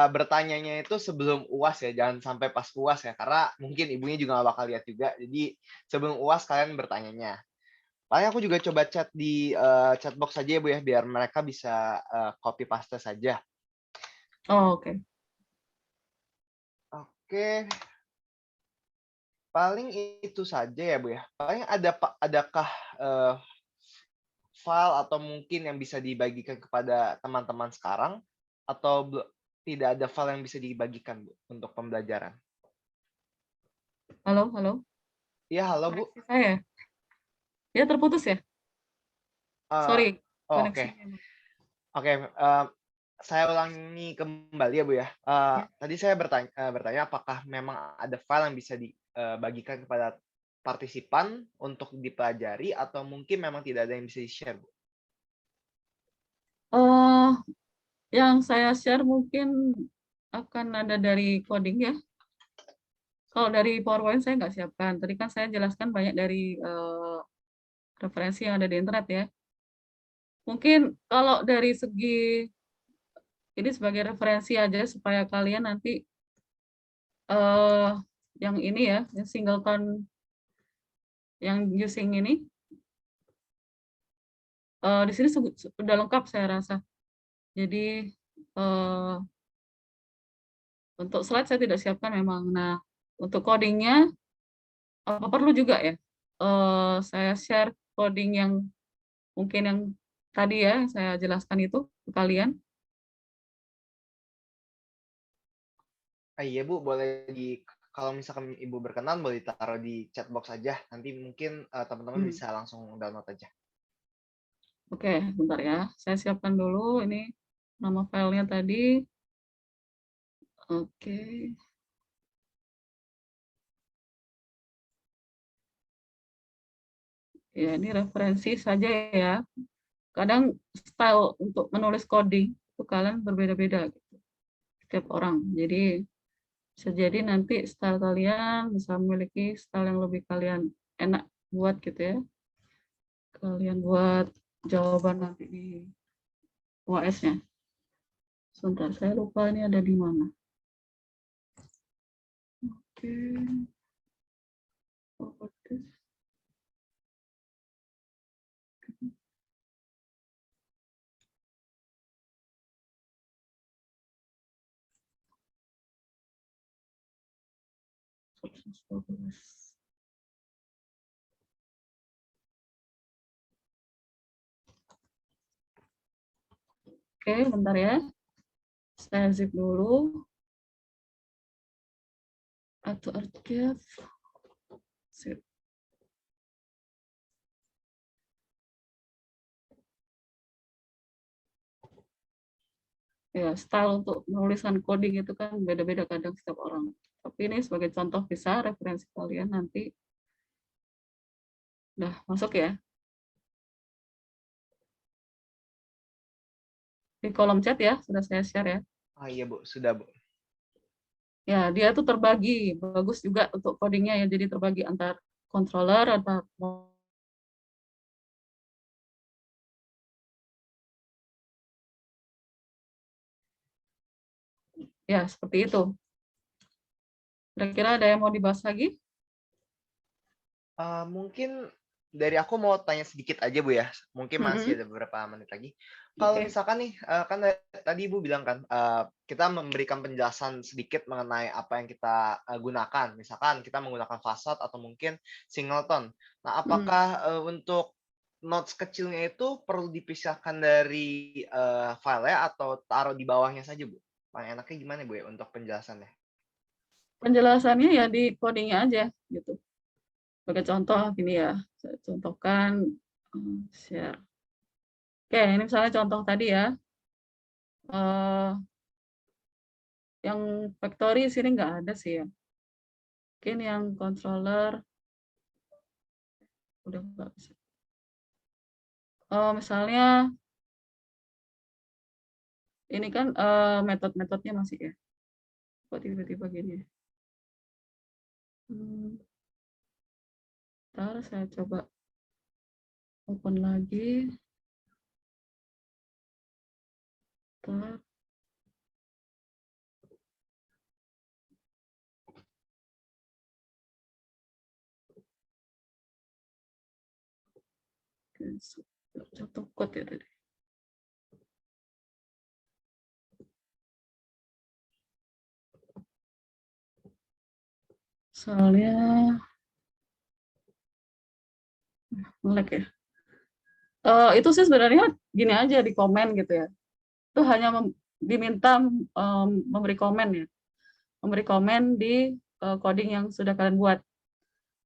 bertanyanya itu sebelum UAS ya, jangan sampai pas UAS ya, karena mungkin ibunya juga nggak bakal lihat juga. Jadi sebelum UAS kalian bertanyanya. Paling aku juga coba chat di chat box saja ya Bu ya, biar mereka bisa copy paste saja. Oh, oke. Oke, paling itu saja ya Bu ya. Paling adakah eh, file atau mungkin yang bisa dibagikan kepada teman-teman sekarang atau tidak ada file yang bisa dibagikan Bu untuk pembelajaran? Halo, halo. Iya, halo Bu. Koneksi saya. Ya terputus ya? Eh, Sorry, oh, oke. koneksinya. Oke, saya ulangi kembali ya Bu ya. Ya. Tadi saya bertanya apakah memang ada file yang bisa dibagikan kepada partisipan untuk dipelajari atau mungkin memang tidak ada yang bisa di-share, Bu? Eh, yang saya share mungkin akan ada dari coding ya. Kalau dari PowerPoint saya nggak siapkan. Tadi kan saya jelaskan banyak dari referensi yang ada di internet ya. Mungkin kalau dari segi ini sebagai referensi aja supaya kalian nanti eh yang ini ya, yang singleton yang using ini di sini sudah lengkap saya rasa. Jadi eh, untuk slide saya tidak siapkan memang. Nah, untuk codingnya apa perlu juga ya? Saya share coding yang mungkin yang tadi ya yang saya jelaskan itu ke kalian. Iya Bu, boleh kalau misalkan Ibu berkenan boleh ditaruh di chat box aja. Nanti mungkin teman-teman Hmm. bisa langsung download aja. Oke, bentar ya. Saya siapkan dulu ini nama filenya tadi. Oke. Ya, ini referensi saja ya. Kadang style untuk menulis coding itu kalian berbeda-beda gitu, setiap orang. Jadi bisa jadi nanti style kalian bisa memiliki style yang lebih kalian enak buat gitu ya. Kalian buat jawaban nanti di UAS-nya. Sebentar, saya lupa ini ada di mana. Oke. Oke, bentar ya. Saya zip dulu. Atau archive. Zip. Ya, style untuk menulisan coding itu kan beda-beda kadang setiap orang. Tapi ini sebagai contoh bisa referensi kalian nanti. Udah masuk ya. Di kolom chat ya, sudah saya share ya. Iya Bu, sudah Bu. Ya, dia tuh terbagi. Bagus juga untuk codingnya ya, jadi terbagi antar controller atau ya seperti itu. Kira-kira ada yang mau dibahas lagi? Mungkin dari aku mau tanya sedikit aja Bu ya, mungkin masih Mhm, ada beberapa menit lagi. Kalau oke. misalkan nih, kan tadi Ibu bilang kan, kita memberikan penjelasan sedikit mengenai apa yang kita, gunakan. Misalkan kita menggunakan Fastshot atau mungkin Singleton. Nah, Mhm. apakah, untuk notes kecilnya itu perlu dipisahkan dari, file-nya atau taruh di bawahnya saja, Bu? Paling enaknya gimana, Bu, ya untuk penjelasannya? Penjelasannya ya di coding-nya aja gitu. Sebagai contoh gini ya, saya contohkan, share. Oke, ini misalnya contoh tadi ya, eee, yang factory sini nggak ada sih ya. Mungkin yang controller udah nggak bisa. Misalnya ini kan, metode-metodenya masih ya, kok tiba-tiba gini ya? Mmm, saya coba open lagi, entar, contoh code ya tadi. Soalnya nge-lag ya. Itu sih sebenarnya gini aja di komen gitu ya. Itu hanya diminta, memberi komen ya, memberi komen di, coding yang sudah kalian buat.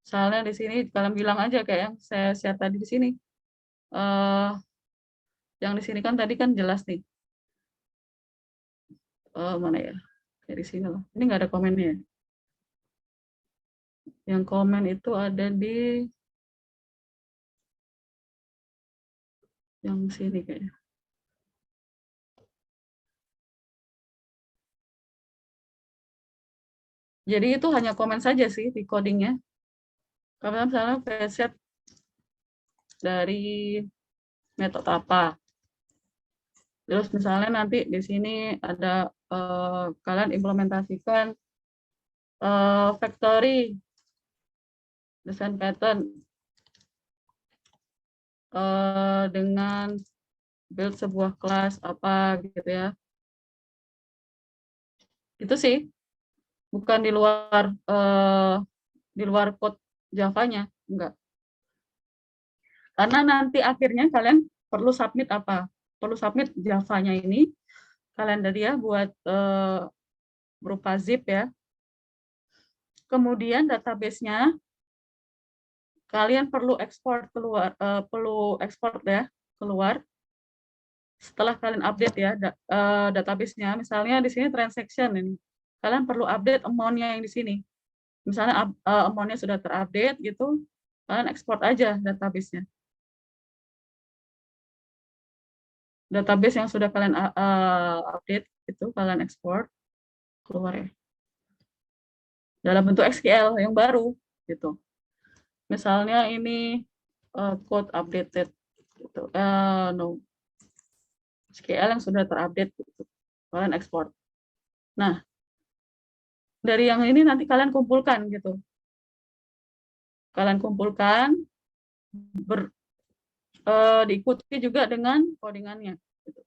Misalnya di sini kalian bilang aja kayak yang saya share tadi di sini, eee, yang di sini kan tadi kan jelas nih, mana ya, kayak di sini loh, ini nggak ada komennya ya, yang komen itu ada di yang sini kayaknya. Jadi itu hanya komen saja sih di coding-nya, karena misalnya preset dari metode apa. Terus misalnya nanti di sini ada, kalian implementasikan, factory desain pattern, dengan build sebuah kelas apa gitu ya. Itu sih, bukan di luar code Java-nya, enggak. Karena nanti akhirnya kalian perlu submit apa? Perlu submit Java-nya ini, kalian tadi ya buat, berupa zip ya. Kemudian database-nya kalian perlu ekspor keluar, perlu ekspor ya keluar setelah kalian update ya database-nya. Misalnya di sini transaction ini, kalian perlu update amount-nya yang di sini. Misalnya amount-nya sudah terupdate gitu, kalian ekspor aja database-nya. Database yang sudah kalian update itu kalian ekspor keluar ya dalam bentuk SQL yang baru gitu. Misalnya ini code updated gitu. No, SQL yang sudah terupdate gitu. Kalian ekspor. Nah, dari yang ini nanti kalian kumpulkan gitu. Kalian kumpulkan diikuti juga dengan codingannya gitu.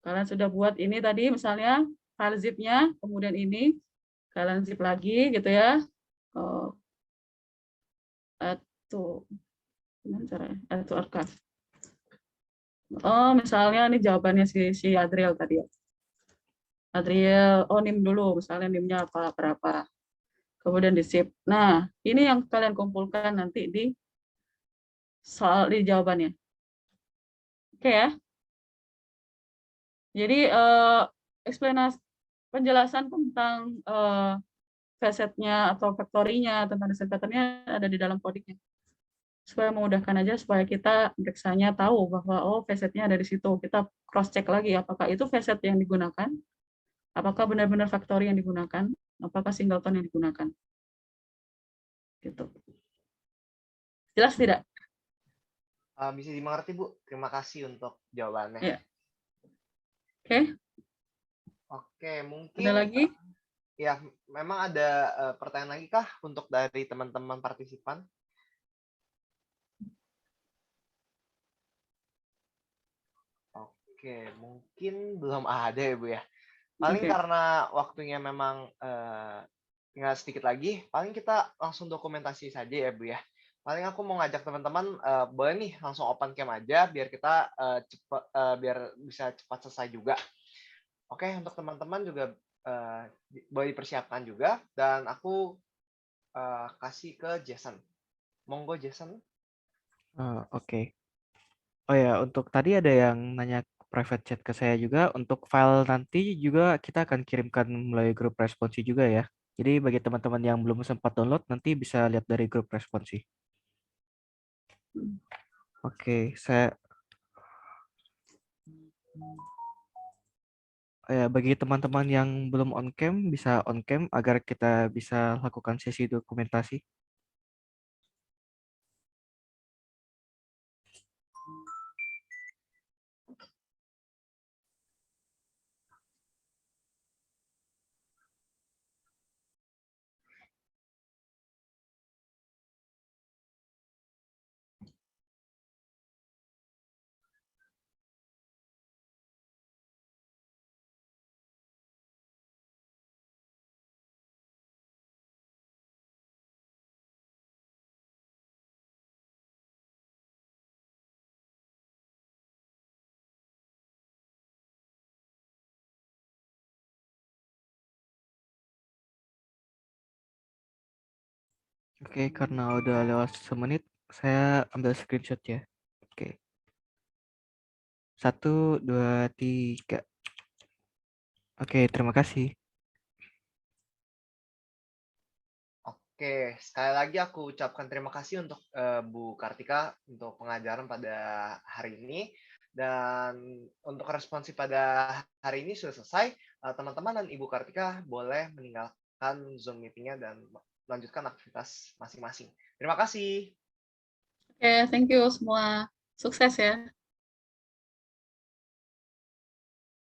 Kalian sudah buat ini tadi misalnya file zip-nya, kemudian ini kalian zip lagi gitu ya. Add to gimana caranya? Add to archive. Misalnya ini jawabannya si Adriel tadi ya. Adriel, NIM dulu, misalnya NIM-nya apa, berapa. Kemudian di save. Nah, ini yang kalian kumpulkan nanti di soal di jawabannya. Oke ya. Jadi eksplanasi penjelasan tentang facet-nya atau factory-nya tentang desain pattern-nya ada di dalam coding-nya. Supaya memudahkan aja supaya kita periksanya tahu bahwa oh facet-nya ada di situ. Kita cross check lagi apakah itu facet yang digunakan, apakah benar-benar factory yang digunakan, apakah singleton yang digunakan. Gitu. Jelas tidak? Bisa dimengerti, Bu. Terima kasih untuk jawabannya. Ya. Oke, Oke, ada mungkin, lagi? ya memang ada, pertanyaan lagi kah untuk dari teman-teman partisipan? Oke, mungkin belum ada ya, Bu, ya. Paling Oke. karena waktunya memang, tinggal sedikit lagi, paling kita langsung dokumentasi saja ya, Bu, ya. Paling aku mau ngajak teman-teman, boleh nih langsung open cam aja biar kita, biar bisa cepat selesai juga. Oke, untuk teman-teman juga, boleh dipersiapkan juga dan aku, kasih ke Jason. Monggo Jason. Oke. Oh ya, untuk tadi ada yang nanya private chat ke saya juga. Untuk file nanti juga kita akan kirimkan melalui grup responsi juga ya. Jadi bagi teman-teman yang belum sempat download, nanti bisa lihat dari grup responsi. Oke, bagi teman-teman yang belum on cam, bisa on cam agar kita bisa lakukan sesi dokumentasi. Oke, karena udah lewat semenit, saya ambil screenshot ya. Oke. 1, 2, 3. Oke, terima kasih. Oke, sekali lagi aku ucapkan terima kasih untuk Bu Kartika untuk pengajaran pada hari ini. Dan untuk responsi pada hari ini sudah selesai. Teman-teman dan Ibu Kartika boleh meninggalkan Zoom meeting-nya dan melanjutkan aktivitas masing-masing. Terima kasih. Oke, thank you semua. Sukses ya.